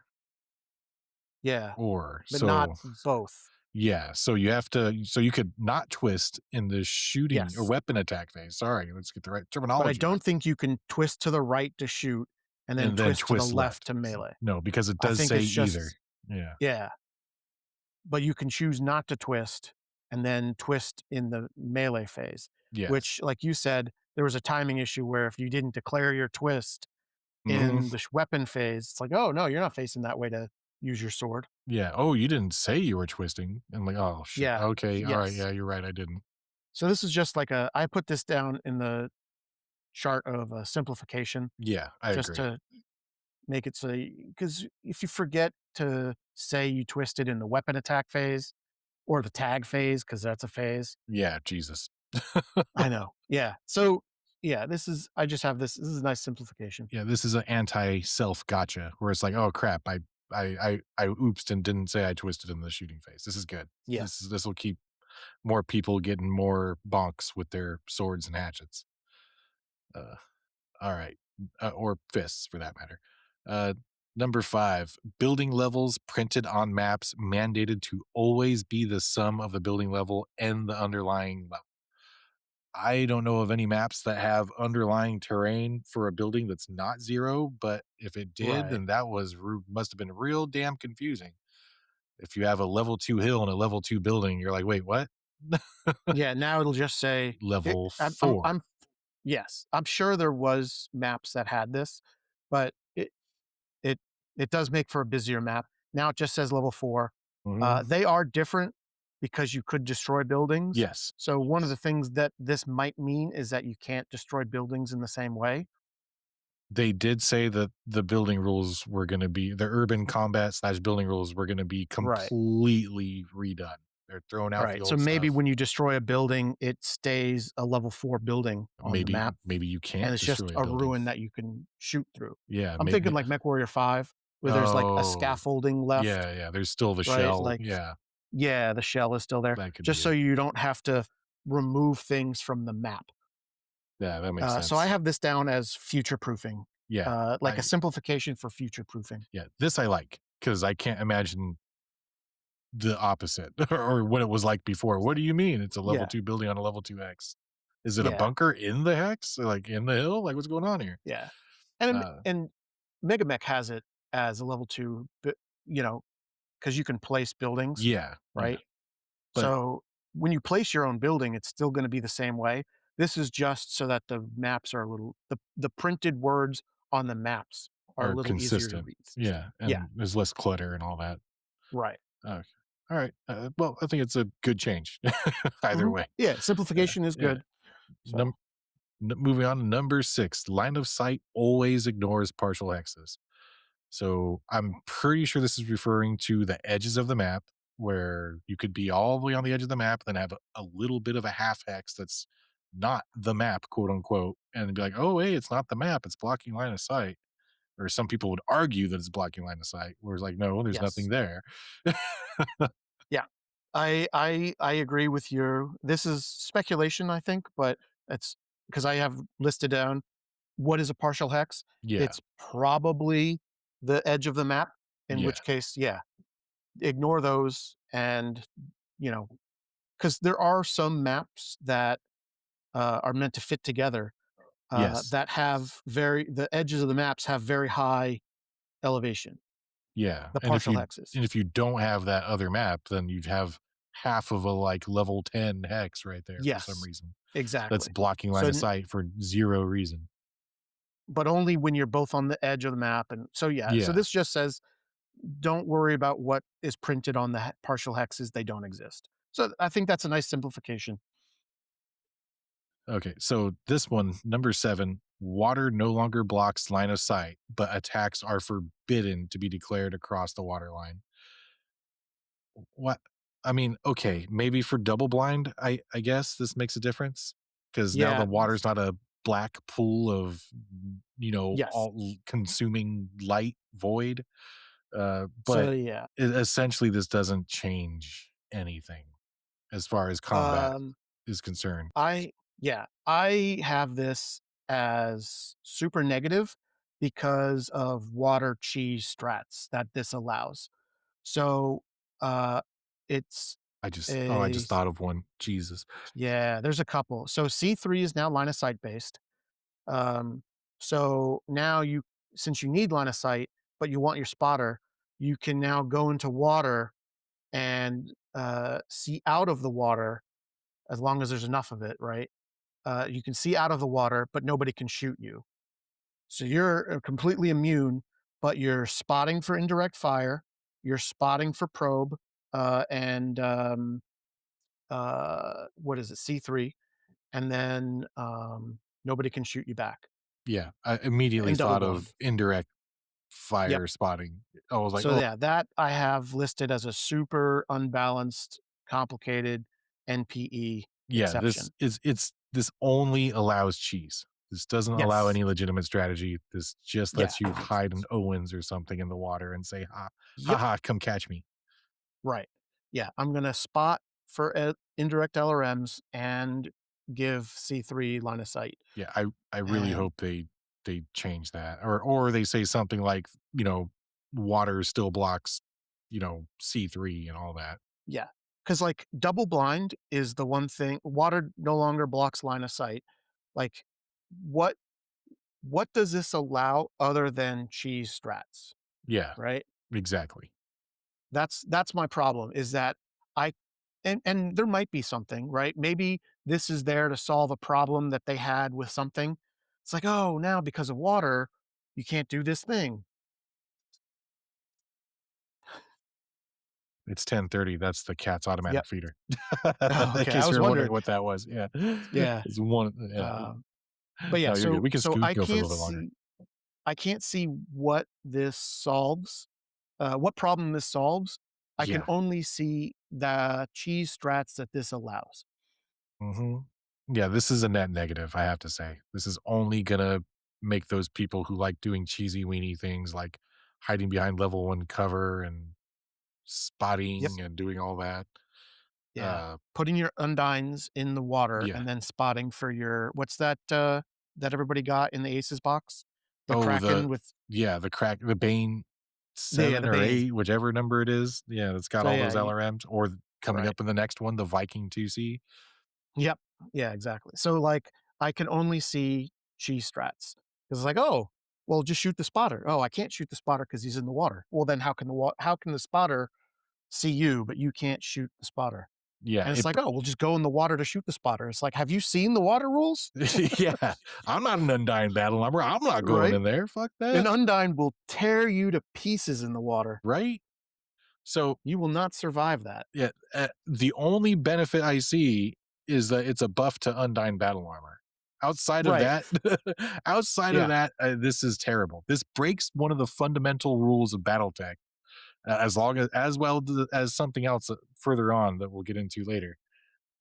yeah, or. but not So both. yeah, so you have to, so you could not twist in the shooting or Yes, weapon attack phase. Sorry, let's get the right but I terminology right. don't think you can twist to the right to shoot and then And then twist to the twist left left. to melee. No, because it I does think say it's either. just Yeah. yeah, but you can choose not to twist and then twist in the melee phase, Yes. which, like you said, there was a timing issue where if you didn't declare your twist Mhm. in the weapon phase, it's like, "Oh, no, you're not facing that way to use your sword." Yeah. "Oh, you didn't say you were twisting." I'm like, "Oh, shit. Yeah, Okay. Alright. yes. Yeah, you're right. I didn't." So this is just like a I put this down in the chart of a simplification Yeah, I just agree. to make it so because if you forget to say you twisted in the weapon attack phase or the tag phase, because that's a phase. Yeah, Jesus. I know. Yeah. So, yeah, this is I just have this is a nice simplification. Yeah, this is an anti-self gotcha where it's like, "Oh, crap. I oopsed and didn't say I twisted in the shooting phase." This is good. Yes. This will keep more people getting more bonks with their swords and hatchets. Uh, alright. Or fists for that matter. Uh, Number 5, building levels printed on maps mandated to always be the sum of the building level and the underlying level. I don't know of any maps that have underlying terrain for a building that's not 0, but if it did, Right. then that was must have been real damn confusing. If you have a level 2 hill and a level 2 building, you're like, "Wait, what?" Yeah, now it'll just say Level I'm 4. yes, I'm sure there was maps that had this, but it it does make for a busier map. Now it just says level 4. Mhm. They are different because you could destroy buildings. Yes. So one of the things that this might mean is that you can't destroy buildings in the same way. They did say that the building rules were gonna be the urban combat/building rules were gonna be Right. completely redone. They're throwing out the Right. So old maybe stuff. when you destroy a building, it stays a level 4 building on the map, Maybe you and can't it's just destroy a a building. ruin that you can shoot through. Yeah, I'm thinking like MechWarrior 5, where there's like a oh, scaffolding left, yeah, yeah, there's still the right? shell. Like, Yeah, yeah, the shell is still there, that could just be so it. you don't have to remove things from the map. Yeah, that makes So I sense. have this down as future proofing, Yeah, like a simplification for future proofing. yeah, this I like because I can't imagine the opposite or what it was like before. What do you mean it's a level Yeah, 2 building on a level 2 hex? Is it a yeah, bunker in the hex? Like, in the hill? Like, what's going on here? yeah, and Uh, and Mega Mech has it as a level 2, but, you know, because you can place buildings, yeah, yeah, right? but So when you place your own building, it's still gonna be the same way. This is just so that the maps are a little the printed words on the maps are a are little easier to consistent. read. Yeah, Yeah, and there's less clutter and all that. right. Okay. Alright, well, I think it's a good change either Mhm. way. Yeah, Yeah, simplification is yeah. good. Num So, Moving on to number 6, line of sight always ignores partial hexes. So, I'm pretty sure this is referring to the edges of the map where you could be all the way on the edge of the map, then have a little bit of a half hex that's not "the map," quote, unquote, and be like, "Oh, hey, it's not the map, it's blocking line of sight." Or some people would argue that it's blocking line of sight, where it's like, "No, there's nothing yes. there." Yeah. I agree with you. This is speculation, I think, but it's because I have listed down what is a partial hex. Yeah, It's probably the edge of the map, in yeah, which case, yeah, ignore those and, you know, because there are some maps that, are meant to fit together, yes, that have very the edges of the maps have very high elevation, yeah, the partial hexes. and if you don't have that other map, then you'd have half of a, like, level 10 hex right there for some Yes, reason. That's exactly. blocking So line of sight for 0 reason. but only when you're both on the edge of the map, and so, yeah, so Yeah. this just says, "Don't worry about what is printed on the partial hexes, they don't exist." So, I think that's a nice simplification. Okay, so this one, number 7, water no longer blocks line of sight, but attacks are forbidden to be declared across the water line. What? I mean, okay, maybe for double blind, I guess this makes a difference because now the Yeah. water's not a black pool of, Yes. all consuming light void. So But yeah. essentially, this doesn't change anything as far as combat Um, is concerned. I have this as super negative because of water cheese strats that this allows. So, uh, it's I a just thought of one. Jesus. yeah, there's a couple. So C3 is now line of sight based. Um, so now since you need line of sight, but you want your spotter, you can now go into water and, see out of the water as long as there's enough of it, right? You can see out of the water, but nobody can shoot you. So you're completely immune, but you're spotting for indirect fire, you're spotting for probe, and what is it, C3, and then nobody can shoot you back Yeah, I immediately and double thought of blind. indirect Yep. fire spotting. I was like, So "Oh, yeah, that I have listed as a super unbalanced, complicated NPE yeah, exception. this only allows cheese. This doesn't allow Yes. any legitimate strategy. This just Yeah. lets you hide an Owens or something in the water and say, "Ha, ha Yep. ha, come catch me." Right. Yeah, I'm gonna spot for indirect LRMs and give C3 line of sight. Yeah, I really And hope they change that, or they say something like, water still blocks, C3 and all that. yeah, because like double blind is the one thing. Water no longer blocks line of sight. Like, what what does this allow other than cheese strats? Yeah, Right. exactly. That's my problem is that I and there might be something, right? Maybe this is there to solve a problem that they had with something. It's like, "Oh, now because of water, you can't do this thing." It's 10:30, that's the cat's Yep. automatic feeder. Oh, In okay. I case was you're wondering wondering. what that was, yeah. Yeah. It's one yeah. Um, but yeah, No, you're good. so We can so scoot go for a little bit longer. I can't see what this solves, what problem this solves. I can Yeah. only see the cheese strats that this allows. Mhm. Yeah, this is a net negative, I have to say. This is only gonna make those people who like doing cheesy weenie things, like hiding behind level 1 cover and Yep. spotting and doing all that. Yeah. Uh, Putting your undines in the water yeah. and then spotting for your what's that, that everybody got in the Aces box? The Oh, Kraken with the Bane yeah, 7 the or Bane. 8, whichever number it is. Yeah, that's got So, all yeah, those you LRMs, or coming right. up in the next one, the Viking 2C. Yep. Yeah, exactly. So, like, I can only see cheese strats. 'Cause it's like, "Oh, well, just shoot the spotter." "Oh, I can't shoot the spotter because he's in the water." "Well, then how can the spotter see you, but you can't shoot the spotter?" Yeah, And it's like, "Oh, we'll just go in the water to shoot the spotter." It's like, "Have you seen the water rules?" yeah, I'm not an Undying Battle armor. I'm not going Right? in there. Fuck An that, Undine will tear you to pieces in the water. right? So, You will not survive that. yeah, the only benefit I see is that it's a buff to Undying Battle armor. Outside of Right. that outside of Yeah. that, this is terrible. This breaks one of the fundamental rules of BattleTech, as long as well as something else, further on that we'll get into later.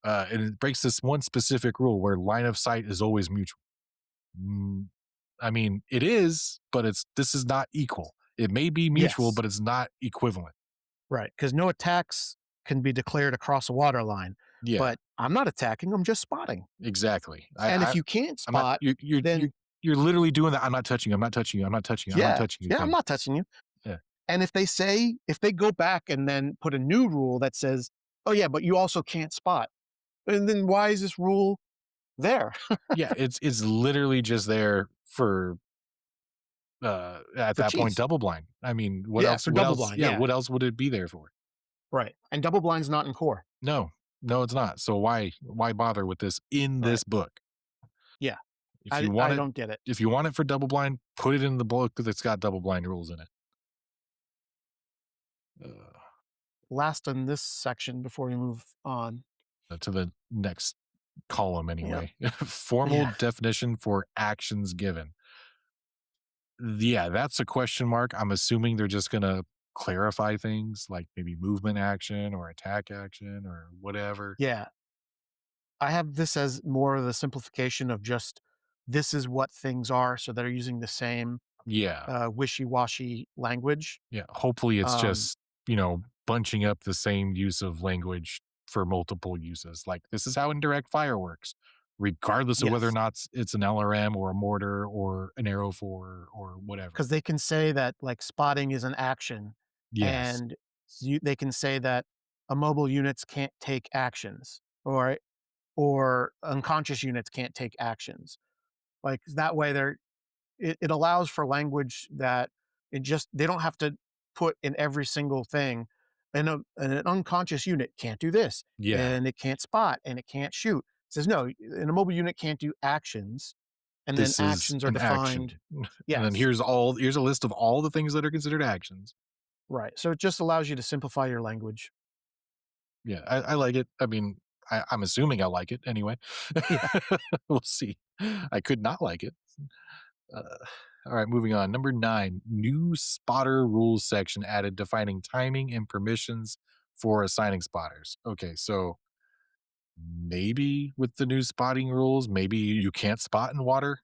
And it breaks this one specific rule where line of sight is always mutual. Mm, I mean, it is, but this is not equal. It may be mutual, Yes. but it's not equivalent. Right. Because no attacks can be declared across a water line, Yeah, but I'm not attacking, I'm just spotting. exactly. And if you can't I'm not. spot, then You're literally doing that. I'm not touching you. I'm not touching you. I'm not touching you. I'm not yeah, touching you yeah, I'm thing. not touching you. Yeah, And if they go back and then put a new rule that says, "Oh, yeah, but you also can't spot," and then why is this rule there? yeah. It's literally just there for at For that point cheese. double blind. I mean, what Yeah, else? for What double else? blind, Yeah, yeah, what else would it be there for? right. And double blind's not in core. No, no, it's not. So why bother with this in Right. this book? Yeah. If you want I it don't get it. if you want it for double blind, put it in the book that's got double blind rules in it. Uh, Last in this section before we move on. to the next column Yep. anyway. Formal Yeah. definition for actions given. Yeah, that's a question mark. I'm assuming they're just gonna clarify things like maybe movement action or attack action or whatever. Yeah. I have this as more of the simplification of just this is what things are, so they're using the same, Yeah. wishy-washy language. Yeah. Hopefully it's Um, just, bunching up the same use of language for multiple uses. Like this is how indirect fire works, regardless of whether or yes, not it's an LRM or a mortar or an arrow or whatever. because they can say that, like, spotting is an action, Yes. and they can say that immobile units can't take actions, or unconscious units can't take actions. Like, that way it allows for language that they don't have to put in every single thing. An unconscious unit can't do this, Yeah. and it can't spot, and it can't shoot. It says, "No, an immobile unit can't do actions," and then This is actions are an defined. action. And then Yes, here's a list of all the things that are considered actions. right. So it just allows you to simplify your language. Yeah, I like it. I mean, I'm assuming I like it anyway. Yeah. We'll see. I could not like it. Uh, all right, moving on. Number 9, new spotter rules section added defining timing and permissions for assigning spotters. Okay, so maybe with the new spotting rules, maybe you can't spot in water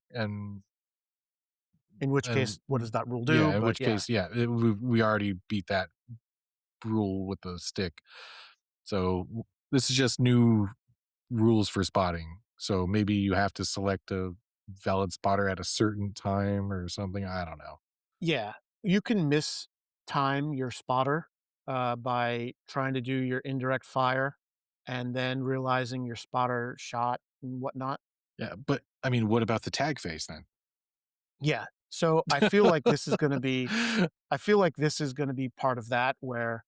In which and case, what does that rule yeah, do? in But which yeah, case, yeah, we already beat that rule with the stick. So this is just new rules for spotting. So maybe you have to select a valid spotter at a certain time or something. I don't know. yeah, you can miss time your spotter, by trying to do your indirect fire and then realizing your spotter shot and whatnot. Yeah, but I mean, what about the tag face then? Yeah, so I feel like this is gonna be part of that where,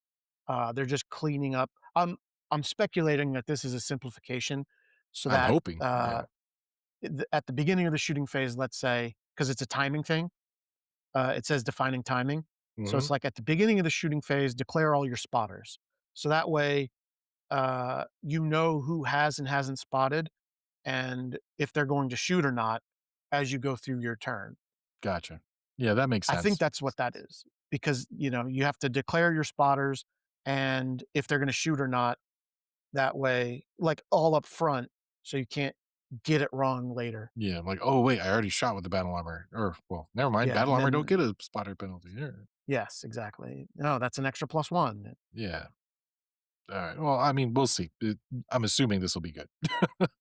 they're just cleaning up. I'm speculating that this is a simplification so I'm that, hoping. Yeah. at the beginning of the shooting phase, let's say, because it's a timing thing. It says defining timing. So Hmm. it's like at the beginning of the shooting phase, declare all your spotters. So that way, you know who has and hasn't spotted and if they're going to shoot or not as you go through your turn. Gotcha. Yeah, that makes I think sense. that's what that is because, you have to declare your spotters and if they're going to shoot or not that way, like all up front, so you can't get it wrong later. Yeah, I'm like, oh wait, I already shot with the battle armor. Or well, never mind. Yeah. Battle And armor don't then, get a spotter penalty. Yeah. yes, exactly. No, that's an extra plus one. Yeah. All right. Well, I mean, we'll see. I'm assuming this will be good.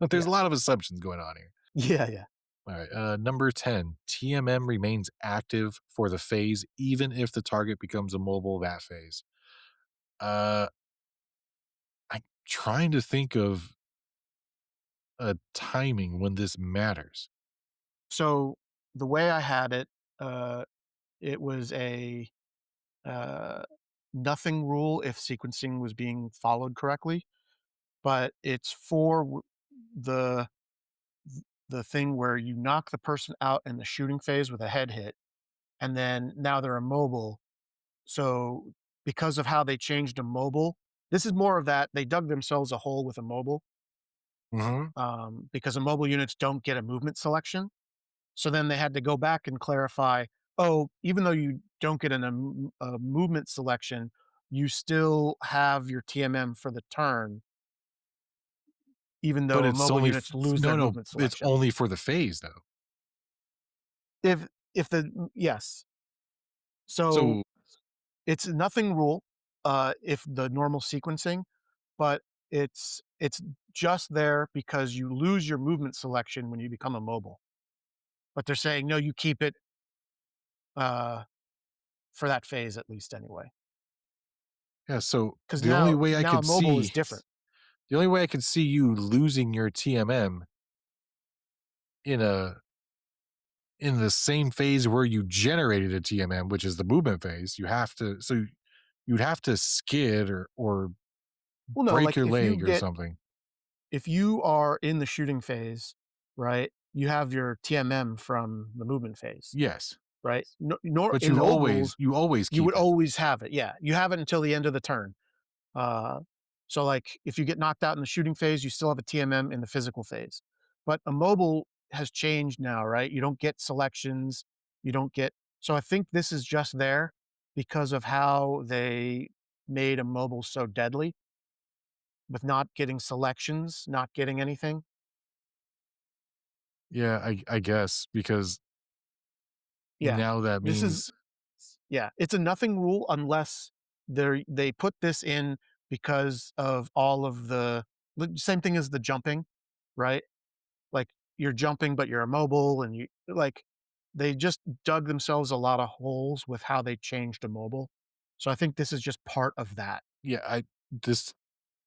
There's Yeah. a lot of assumptions going on here. Yeah. Yeah. All right. Number 10, TMM remains active for the phase, even if the target becomes immobile that phase. Uh, I'm trying to think of a timing when this matters. So the way I had it, uh, it was a uh, nothing rule if sequencing was being followed correctly, but it's for the the thing where you knock the person out in the shooting phase with a head hit, and then now they're immobile. So because of how they changed immobile, this is more of that they dug themselves a hole with immobile Hmm. because immobile units don't get a movement selection. So then they had to go back and clarify, oh, even though you don't get a movement selection, you still have your TMM for the turn, even But though it's immobile only units lose their no, no. movement It's selection. only for the phase though. If yes. So So it's a nothing rule, if the normal sequencing, but it's just there because you lose your movement selection when you become immobile. But they're saying, no, you keep it uh, for that phase at least anyway. yeah. So Because the only now way I now could immobile is see different. the only way I could see you losing your TMM in a in the same phase where you generated a TMM, which is the movement phase, you'd have to skid or Well, no, break like your leg or something. if you are in the shooting phase, right, you have your TMM from the movement phase, Yes, right? Nor but in the old rules, you always you would keep it. always have it. Yeah, you have it until the end of the turn. Uh, so, like, if you get knocked out in the shooting phase, you still have a TMM in the physical phase. But a mobile has changed now, right? You don't get selections. You don't get. So I think this is just there. because of how they made a mobile so deadly with not getting selections, not getting anything. Yeah, I guess because Yeah. now that This is means yeah, it's a nothing rule unless they put this in because of all of the same thing as the jumping, right? Like, you're jumping, but you're immobile, and they just dug themselves a lot of holes with how they changed to mobile. So I think this is just part of that. yeah, I this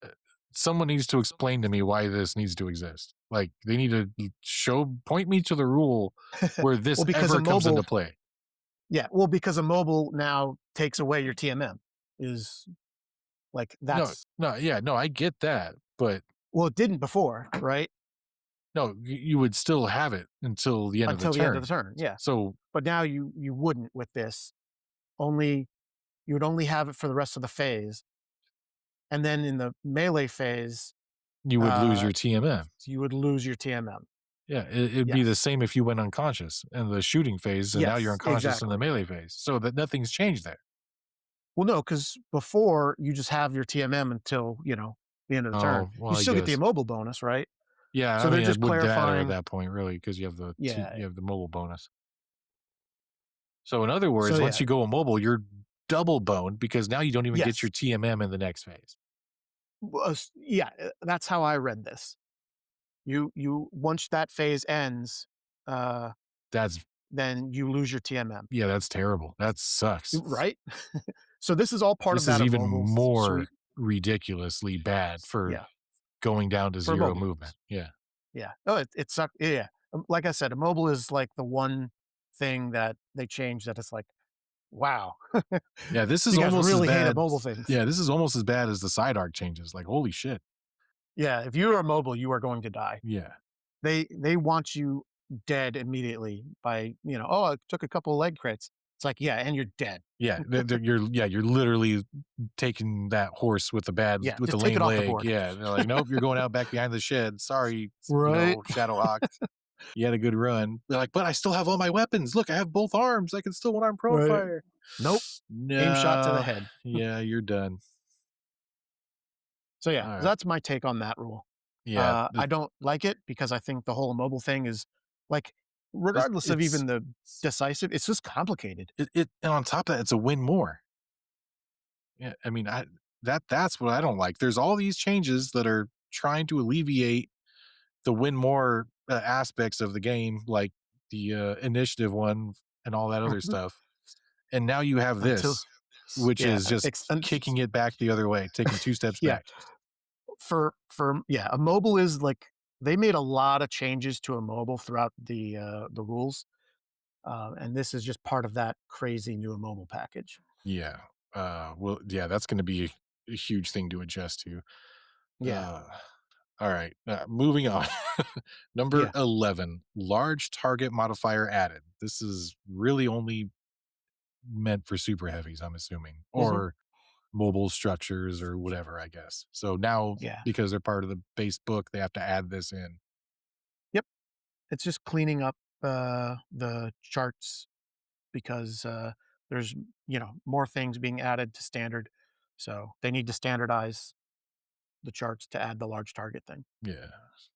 uh, someone needs to explain to me why this needs to exist. Like they need to show point me to the rule where this Well, because a ever comes into mobile play. yeah, well, because a mobile now takes away your TMM is like, No, that's no, yeah, no, I get that, but well, it didn't before, right? no, you would still have it until the end of the Until the end of the turn. turn, yeah. So But now you wouldn't with this. Only you would only have it for the rest of the phase, and then in the melee phase, you would lose uh, your TMM. you would lose your TMM. Yeah, it'd be the Yes. same if you went unconscious in the shooting phase, and now you're Yes, unconscious in the exactly. melee phase. So that nothing's changed there. Well, no, because before you just have your TMM until, the end of the turn. Oh, well, You I still get the guess. immobile bonus, right? Yeah, So I they're mean, it just wouldn't matter at clarifying. that point, really, because Yeah. you have the mobile bonus. So in other So words, once yeah, you go immobile, you're double boned because now you don't even get yes. your TMM in the next phase. Yeah, that's how I read this. You once that phase ends, uh, That's then you lose your TMM, yeah, that's terrible. That sucks. right? So this is all part of This is that even immobile more sweep. ridiculously bad for Yeah, going down to for 0 mobile movement. games. Yeah. Yeah. Oh, it sucked. Yeah. Yeah. Like I said, immobile is like the one thing that they changed that it's like, wow, Yeah, this is you guys almost as really hated bad. mobile things. Yeah, this is almost as bad as the side arc changes. Like, holy shit. Yeah, if you are mobile, you are going to die. Yeah. They want you dead immediately by, "Oh, I took a couple of leg crits." It's like, "Yeah, and you're dead." Yeah, you're literally taking that horse Yeah, with the just take it lame off the leg. board. Yeah, they're like, "Nope, you're going out back behind the shed. Sorry, Right? Shadowhawk. You had a good run." They're like, "But I still have all my weapons. Look, I have both arms. I can still one arm prone Right. fire." Nope. Aim shot to the No. head. Yeah, you're done. So, yeah, Alright. that's my take on that rule. Yeah, I don't like it because I think the whole mobile thing is, like, regardless of it's even the decisive, it's just complicated. it and on top of that, it's a win more. Yeah, I mean, that's what I don't like. There's all these changes that are trying to alleviate the win more aspects of the game, like the initiative one and all that other Mhm. stuff. And now you have Until this, which yeah, is just ex un kicking it back the other way, taking two steps yeah. back. For yeah, a mobile is like they made a lot of changes to a mobile throughout the rules, and this is just part of that crazy new mobile package. Yeah. Well, yeah, that's going to be a huge thing to adjust to. Yeah, Uh, all right. Moving on. Number yeah, 11, large target modifier added. This is really only meant for super heavies, I'm assuming, mhm, or mobile structures or whatever, I guess. So now, yeah, because they're part of the base book, they have to add this in. yep. It's just cleaning up the charts because there's more things being added to standard, so they need to standardize the charts to add the large target thing. Yeah.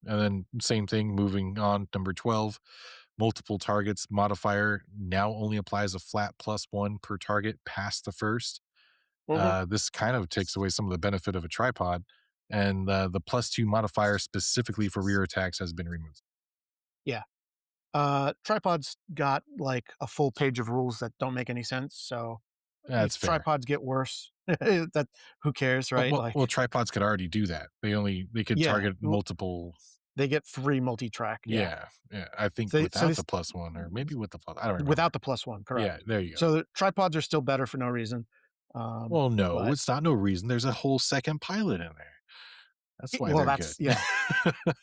And then same thing, moving on, number 12, multiple targets modifier now only applies a flat +1 per target past the first. Mhm. This kind of takes away some of the benefit of a tripod, and the +2 modifier specifically for rear attacks has been removed. Yeah. Tripods got like a full page of rules that don't make any sense. So That's if fair. tripods get worse, that who cares, Well, right? well, well, Like, tripods could already do that. They could yeah, target multiple. they get three multi-track. Yeah. Yeah, yeah. I think So without this the +1 or maybe with the plus. I don't without remember. the +1, correct. Yeah, there you go. So the tripods are still better for no reason. Well, no, But it's not no reason. There's a whole second pilot in there. That's why well, they're good. that's yeah,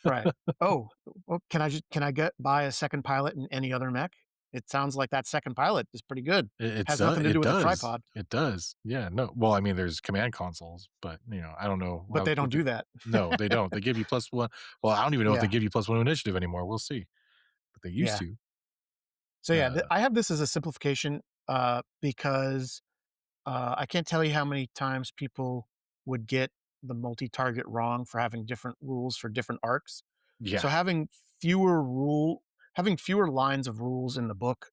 right. Oh, well, can I get buy a second pilot in any other mech? It sounds like that second pilot is pretty good. Has nothing to do It with the does. tripod, It does. Yeah, no, well, I mean, there's command consoles, but, I don't know but how they don't what the do that. no, they don't. They give you +1. Well, I don't even know if they Yeah, give you +1 initiative anymore. We'll see, but they used yeah. to. So yeah, Uh, I have this as a simplification because I can't tell you how many times people would get the multi-target wrong for having different rules for different arcs. Yeah. So fewer rule having fewer lines of rules in the book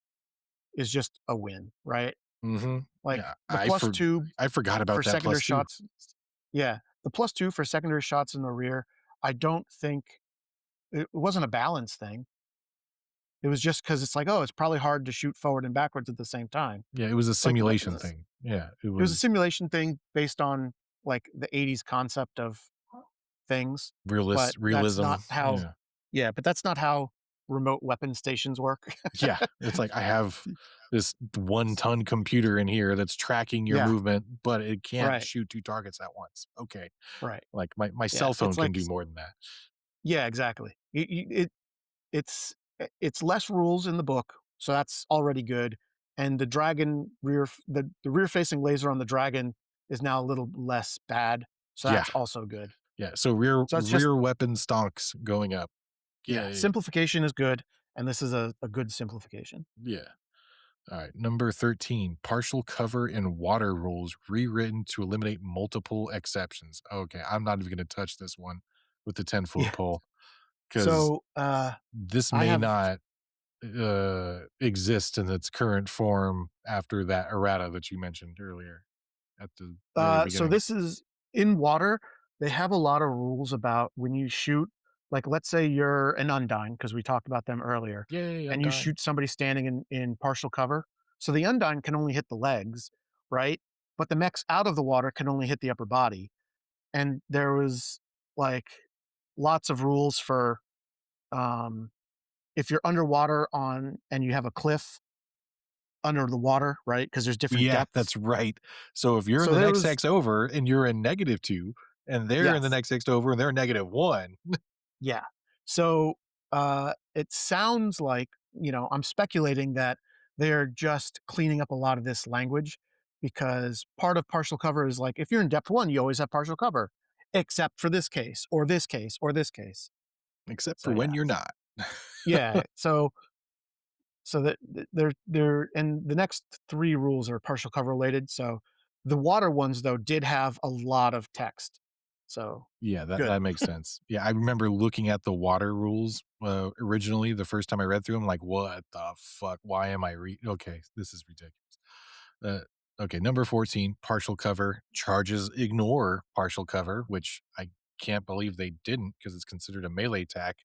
is just a win, right? Mhm. Like Yeah, the plus 2 I forgot for about that secondary plus 2. shots. Yeah, the plus 2 for secondary shots in the rear, I don't think it wasn't a balance thing. It was just because it's like, "Oh, it's probably hard to shoot forward and backwards at the same time." Yeah, it was a Like, simulation thing. Yeah, it it was a was simulation thing based on, like, the '80s concept of things, but that's realism. not how Yeah. yeah, but that's not how remote weapon stations work. Yeah, it's like I have this one-ton computer in here that's tracking your Yeah, movement, but it can't right, shoot 2 targets at once. Okay. right. Like, my Yeah, cell phone it's can like do more than that. yeah, exactly. It's less rules in the book, so that's already good, and the dragon the rear-facing laser on the dragon is now a little less bad, so Yeah, that's also good. yeah, so So it's just rear weapon stonks going up. yeah, Yay. simplification is good, and this is a good simplification. Yeah. Alright, number 13, partial cover and water rules rewritten to eliminate multiple exceptions. Okay, I'm not even gonna touch this one with the 10-foot Yeah. pole because So, this I may have not, exist in its current form after that errata that you mentioned earlier at the very so beginning. this is in water, they have a lot of rules about when you shoot like, let's say you're an Undyne, because we talked about them earlier, "Yay, and you Undyne." shoot somebody standing in partial cover. So the Undyne can only hit the legs, right? But the mechs out of the water can only hit the upper body. And there was, like, lots of rules for, um, if you're underwater on and you have a cliff under the water, right? Because there's different Yeah, depths. that's right. So if you're in So the there next was X over and you're in -2 and they're in the yes. next X over and they're -1. Yeah. So, it sounds like, I'm speculating that they're just cleaning up a lot of this language because part of partial cover is like, if you're in depth 1, you always have partial cover, except for this case, or this case, or this case. Except So, for when yeah. you're not. Yeah. So that they're and the next 3 rules are partial cover related. So, the water ones, though, did have a lot of text. So, Yeah, good. that makes sense. Yeah, I remember looking at the water rules, originally the first time I read through them, like, "What the fuck? Why am I okay, this is ridiculous." Uh, okay, number 14, partial cover. Charges ignore partial cover, which I can't believe they didn't because it's considered a melee attack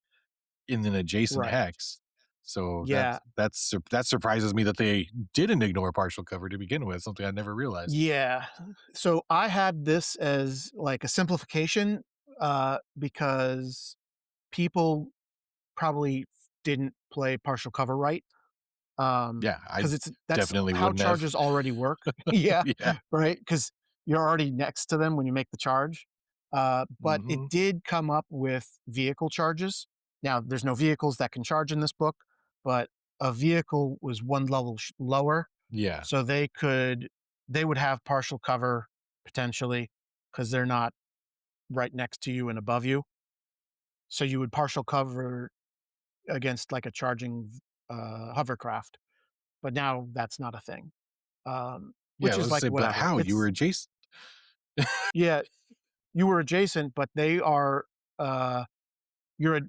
in an adjacent Right. hex. So Yeah. that surprises me that they didn't ignore partial cover to begin with, something I never realized. Yeah. So I had this as like a simplification, because people probably didn't play partial cover right. Yeah, I Because that's definitely how wouldn't have. charges already work. Yeah, Yeah. right. Because you're already next to them when you make the charge. But it Mhm. did come up with vehicle charges. Now, there's no vehicles that can charge in this book, but a vehicle was one level lower, Yeah. so they would have partial cover potentially because they're not right next to you and above you. So you would partial cover against like a charging hovercraft, but now that's not a thing. Yeah, Which I is was like say, but whatever. how? You were It's adjacent. yeah, you were adjacent, but they are uh you're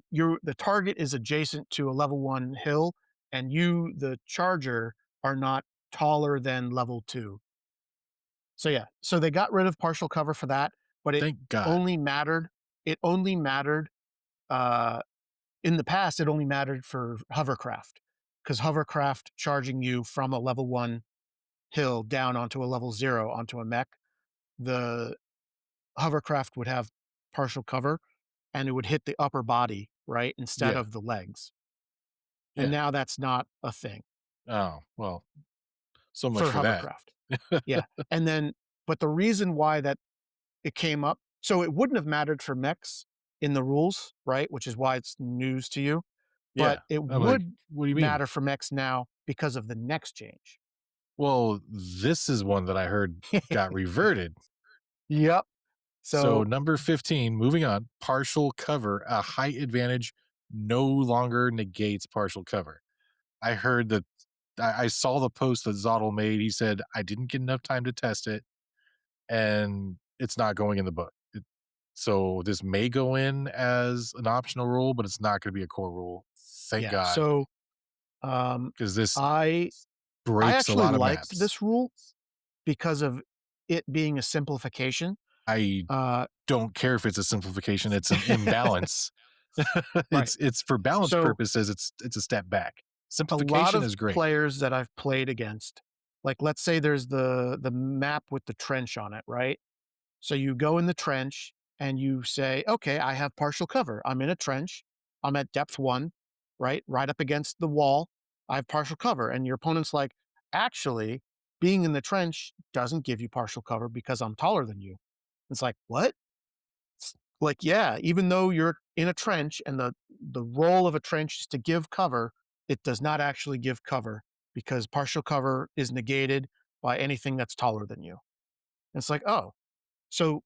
the target is adjacent to a level 1 hill, and you, the charger, are not taller than level 2. So, yeah. So they got rid of partial cover for that, but Thank God. only mattered it only mattered, uh in the past, it only mattered for hovercraft, because hovercraft charging you from a level 1 hill down onto a level 0 onto a mech, the hovercraft would have partial cover, and it would hit the upper body, right, instead Yeah, of the legs. And yeah. now that's not a thing Oh, well, so much for for that. hovercraft. Yeah, and then but the reason why that it came up so it wouldn't have mattered for mechs in the rules, right, which is why it's news to you, but Yeah. it I'm like, would "What do you mean?" matter for mechs now because of the next change. Well, this is one that I heard got reverted. Yep. So So number 15, moving on, partial cover, a height advantage no longer negates partial cover. I heard that I saw the post that Zottel made. He said, "I didn't get enough time to test it, and it's not going in the book." So this may go in as an optional rule, but it's not gonna be a core rule. Thank Yeah, God, so, um, because this I I breaks a actually lot of liked maps. this rule because of it being a simplification. I Uh don't care if it's a simplification, it's an imbalance. Right. It's for balance So, purposes, it's a step back. a lot Simplification of is great. players that I've played against, like, let's say there's the map with the trench on it, right? So you go in the trench and you say, "Okay, I have partial cover. I'm in a trench. I'm at depth 1, right? Right up against the wall. I have partial cover." And your opponent's like, "Actually, being in the trench doesn't give you partial cover because I'm taller than you." It's like, "What?" Like, yeah, even though you're in a trench and the role of a trench is to give cover, it does not actually give cover because partial cover is negated by anything that's taller than you. And it's like, "Oh." So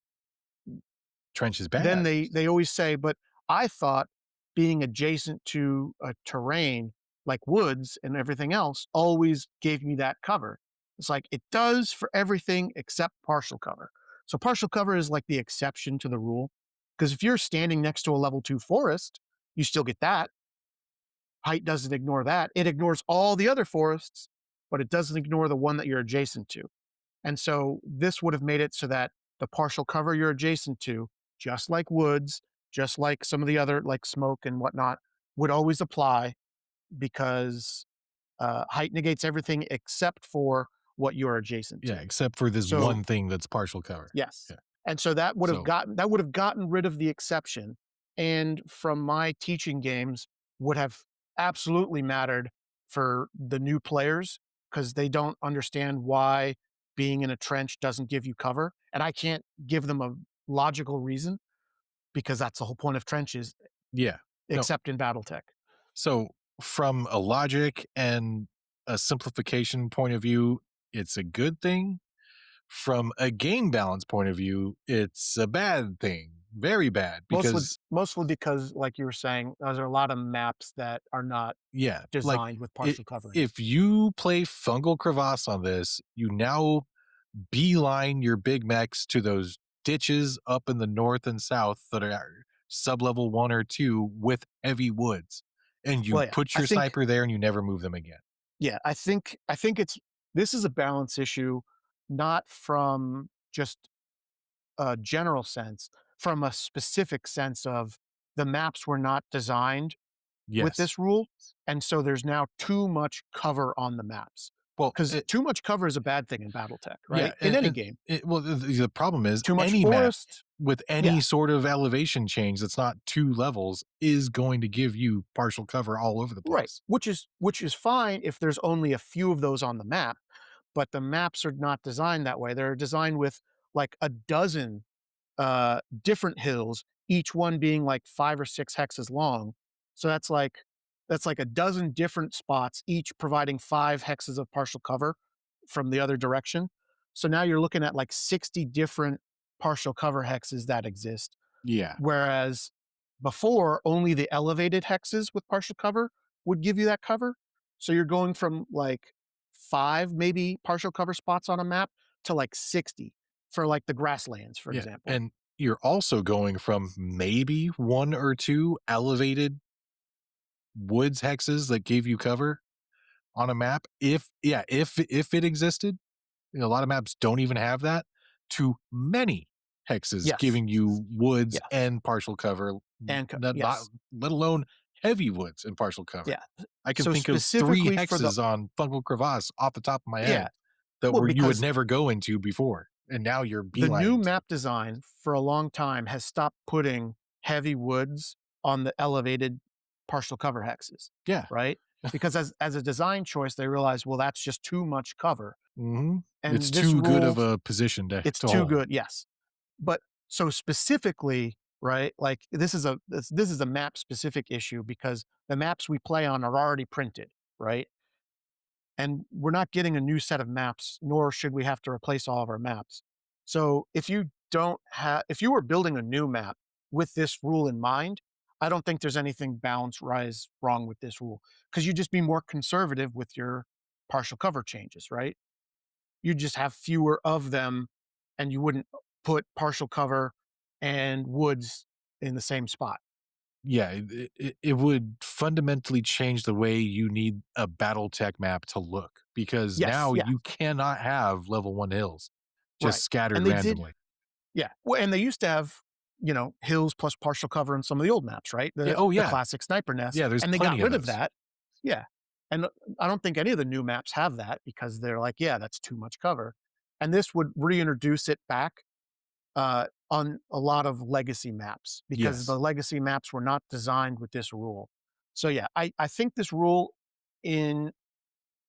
Trench is then bad. they always say, "But I thought being adjacent to a terrain like woods and everything else always gave me that cover." It's like, it does for everything except partial cover. So partial cover is like the exception to the rule, because if you're standing next to a level 2 forest, you still get that. Height doesn't ignore that. It ignores all the other forests, but it doesn't ignore the one that you're adjacent to. And so this would have made it so that the partial cover you're adjacent to, just like woods, just like some of the other, like smoke and whatnot, would always apply because height negates everything except for what you're adjacent Yeah, to. except for this So one thing that's partial cover. yes. Yeah. And so So, that would have gotten rid of the exception, and from my teaching games, would have absolutely mattered for the new players because they don't understand why being in a trench doesn't give you cover, and I can't give them a logical reason because that's the whole point of trenches, yeah. No, except in BattleTech. so from a logic and a simplification point of view, it's a good thing. From a game balance point of view, it's a bad thing, very bad because Mostly because, like you were saying, those are a lot of maps that are not yeah, like designed with I partial cover in it. if you play Fungal Crevasse on this, you now beeline your big mechs to those ditches up in the north and south that are sub-level 1 or 2 with heavy woods, and you Well, yeah, put I your think sniper there and you never move them again. Yeah, I think it's this is a balance issue, not from just a general sense, from a specific sense of the maps were not designed with Yes. this rule, and so there's now too much cover on the maps. Well, Because too much cover is a bad thing in BattleTech, yeah, right? In any game. well, the problem is Too much any map forest, with yeah, any sort of elevation change that's not 2 levels is going to give you partial cover all over the right, place. which is fine if there's only a few of those on the map, but the maps are not designed that way. They're designed with, like, a dozen different hills, each one being like 5 or 6 hexes long. So that's like a dozen different spots, each providing 5 hexes of partial cover from the other direction. So now you're looking at like 60 different partial cover hexes that exist. Yeah. Whereas before, only the elevated hexes with partial cover would give you that cover. So you're going from like 5 maybe partial cover spots on a map to like 60 for like the grasslands, for Yeah, example. and you're also going from maybe 1 or 2 elevated woods hexes that gave you cover on a map, if it existed, you know, a lot of maps don't even have that, to many hexes Yes. giving you woods Yes. and partial cover, not Yes. let alone heavy woods and partial cover. Yeah. I can So think of 3 specifically for the hexes on Fungal Crevasse off the top of my Yeah. head that Well, were you would because never go into before, and now you're the new beelining to them. map design for a long time has stopped putting heavy woods on the elevated partial cover hexes, Yeah. right? Because as a design choice, they realized, well, that's just too much cover. Mhm. It's And this too good of rule, a position it's to too hold. good. Yes. But so specifically, right? Like this is a map specific issue because the maps we play on are already printed, right? And we're not getting a new set of maps, nor should we have to replace all of our maps. So if you were building a new map with this rule in mind, I don't think there's anything balance rise wrong with this rule because you just be more conservative with your partial cover changes, right? You just have fewer of them, and you wouldn't put partial cover and woods in the same spot. Yeah, it would fundamentally change the way you need a BattleTech map to look, because Yes, now yeah, you cannot have level 1 hills just right. scattered And they did, randomly. yeah. Well, and they used to have, hills plus partial cover in some of the old maps, right? Yeah, The oh, the yeah. classic sniper nest, Yeah, there's and they got plenty of rid of those. that. Yeah. And I don't think any of the new maps have that because they're like, yeah, that's too much cover. And this would reintroduce it back on a lot of legacy maps because Yes. the legacy maps were not designed with this rule. So yeah, I think this rule in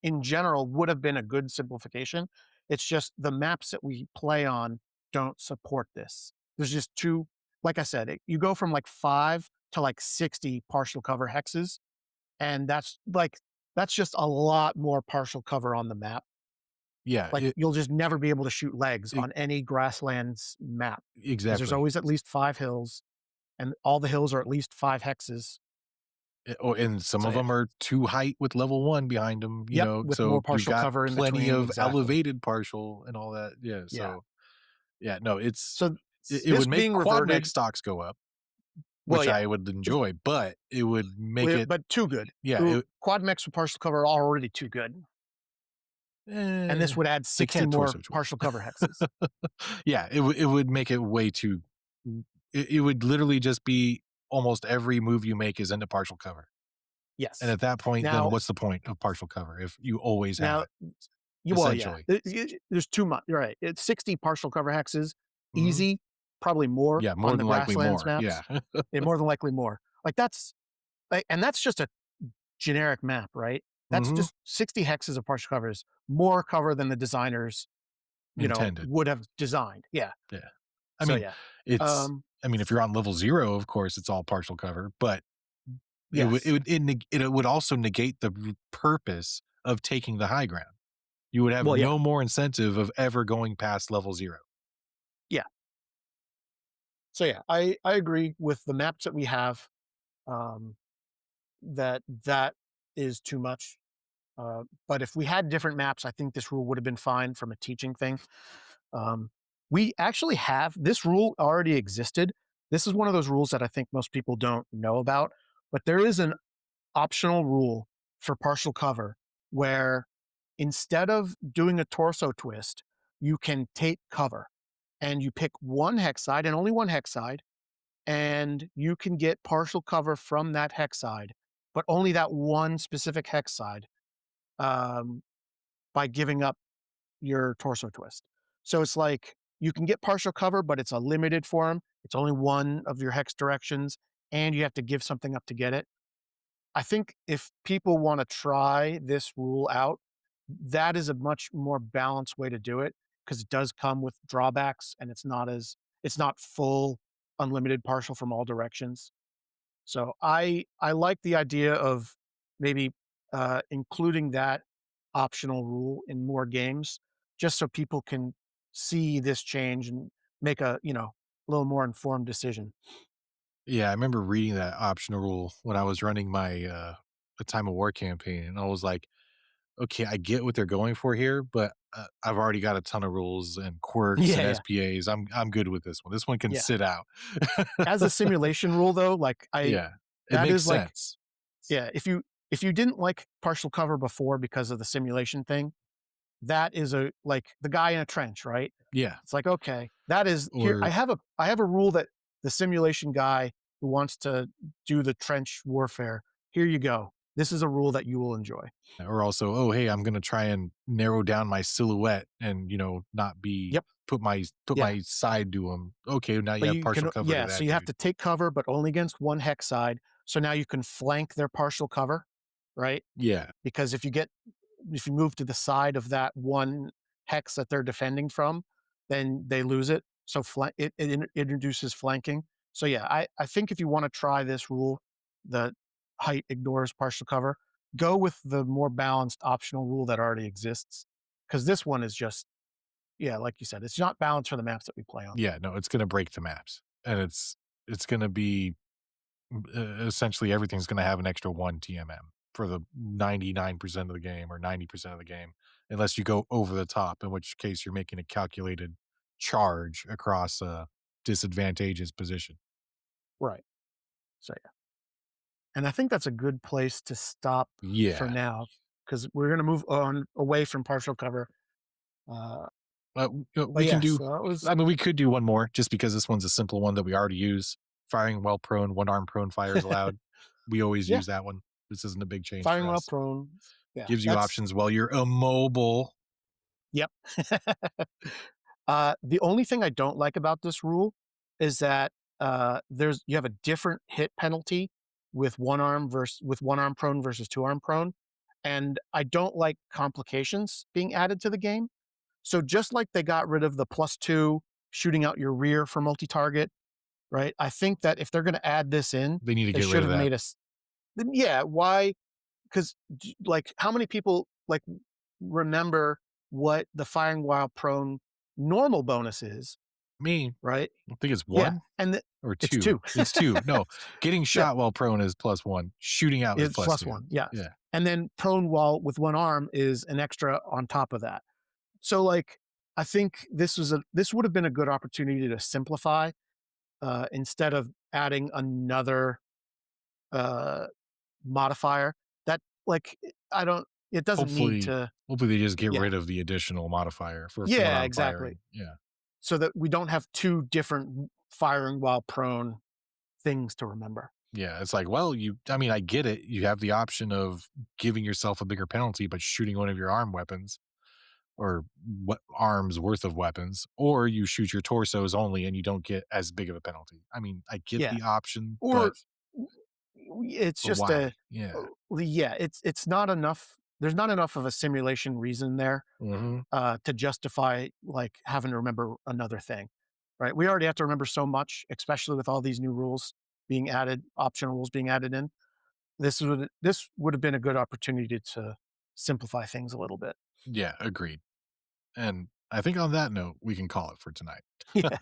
in general would have been a good simplification. It's just the maps that we play on don't support this. There's just too, like I said, you go from like 5 to like 60 partial cover hexes, and that's just a lot more partial cover on the map. Yeah, Like, you'll just never be able to shoot legs it on any grasslands map because there's exactly. always at least 5 hills, and all the hills are at least 5 hexes. And some So, of yeah. them are 2 height with level 1 behind them, Yep, with more so you've partial got cover in plenty between, of exactly. elevated partial and all that. Yeah, Yeah. so yeah, no, So, it this would make being quad mech reverted, stocks go up, well, which yeah, I would enjoy, but it would make it but too good. yeah, Ooh, quad mechs with partial cover are already too good, and eh, this would add they 60 can't more torso twist. partial cover hexes. Yeah, it would make it way too it would literally just be almost every move you make is into partial cover. And Yes. at that point, then Now what's the point of partial cover if you always have now it, well, yeah, essentially? there's too much, you're right. It's 60 partial cover hexes, Mhm. easy, probably more Yeah, more on the than likely grasslands more, maps. yeah. Yeah, more than likely more. Like, and that's just a generic map, right? That's Mhm. just 60 hexes of partial covers, more cover than the designers, Intended. would have designed. Yeah. Yeah. I So, mean, yeah. it's Um, if you're on level 0, of course, it's all partial cover, but yes. it would also negate the purpose of taking the high ground. You would have Well, yeah. no more incentive of ever going past level 0. Yeah. So, yeah, I agree with the maps that we have, um, that is too much. But if we had different maps, I think this rule would have been fine from a teaching thing. Um, we actually have this rule already existed. This is one of those rules that I think most people don't know about, but there is an optional rule for partial cover where instead of doing a torso twist, you can take cover and you pick one hex side and only one hex side, and you can get partial cover from that hex side, but only that one specific hex side. Um, by giving up your torso twist. So it's like you can get partial cover, but it's a limited form. It's only one of your hex directions, and you have to give something up to get it. I think if people want to try this rule out, that is a much more balanced way to do it because it does come with drawbacks and it's not full unlimited partial from all directions. So I like the idea of maybe including that optional rule in more games, just so people can see this change and make a little more informed decision. Yeah, I remember reading that optional rule when I was running my, a Time of War campaign, and I was like, "Okay, I get what they're going for here, but, I've already got a ton of rules and quirks Yeah, and yeah, SPAs. I'm good with this one. This one can yeah. sit out." As a simulation rule, though, like Yeah, it that makes is like, sense. yeah, if you didn't like partial cover before because of the simulation thing, that is a like the guy in a trench, right? Yeah, It's like, okay, that is here. or I have a rule that the simulation guy who wants to do the trench warfare, here you go. This is a rule that you will enjoy. also, "Oh, hey, I'm gonna try and narrow down my silhouette and, not be Yep. put Yeah. my side to them. Okay, now you But have you partial can, cover to yeah. So that you have dude." to take cover, but only against one hex side. So now you can flank their partial cover, right? Yeah, Because if you move to the side of that one hex that they're defending from, then they lose it. So it introduces flanking. So yeah, I think if you want to try this rule, the height ignores partial cover, go with the more balanced optional rule that already exists. Because this one is just, yeah, like you said, it's not balanced for the maps that we play on. yeah, no, it's gonna break the maps, and it's gonna be essentially everything's gonna have an extra 1 TMM. for the 99% of the game or 90% of the game, unless you go over the top, in which case you're making a calculated charge across a disadvantageous position. Right. So, yeah. And I think that's a good place to stop for Yeah. now because we're gonna move on away from partial cover. Uh, but We can yeah, do, so that was I mean, we could do one more just because this one's a simple one that we already use. Firing while prone, one arm prone fire is allowed. We always yeah, use that one. This isn't a big change firing for while us. prone. Yeah, Gives you that's options while you're immobile. yep. The only thing I don't like about this rule is that, there's you have a different hit penalty with one arm prone versus two arm prone, and I don't like complications being added to the game. So just like they got rid of the +2 shooting out your rear for multi-target, right? I think that if they're gonna add this in, They need to they get rid should of have that. made us yeah, why 'cause like, how many people, like, remember what the firing while prone normal bonus is, Me, right? I think it's Yeah, one and the or it's two. 2. It's two. No, getting Yeah, shot while prone is +1. Shooting out is it's plus plus two. 1, yes. Yeah. And then prone while with one arm is an extra on top of that. So, like, I think this would have been a good opportunity to simplify, instead of adding another, uh, modifier that, like, I don't it doesn't need Hopefully, to hopefully they just get yeah. rid of the additional modifier for one Yeah, arm exactly. firing. Yeah. So that we don't have 2 different firing while prone things to remember. Yeah. It's like, well, I mean, I get it. You have the option of giving yourself a bigger penalty, but shooting one of your arm weapons or what arms worth of weapons, or you shoot your torsos only and you don't get as big of a penalty. I mean, I get Yeah. the option, Or it's but just why? Yeah. yeah, it's not enough there's not enough of a simulation reason there, Hmm. to justify, like, having to remember another thing, right? We already have to remember so much, especially with all these new rules being added, optional rules being added in. This would have been a good opportunity to simplify things a little bit. Yeah. Agreed. And I think on that note, we can call it for tonight. Yeah.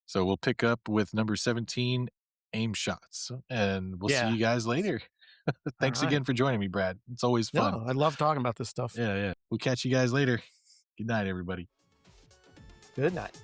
So we'll pick up with number 17, aim shots, and we'll see Yeah. you guys later. Thanks Alright. again for joining me, Brad. It's always fun. No, I love talking about this stuff. Yeah, yeah. We'll catch you guys later. Good night, everybody. Good night.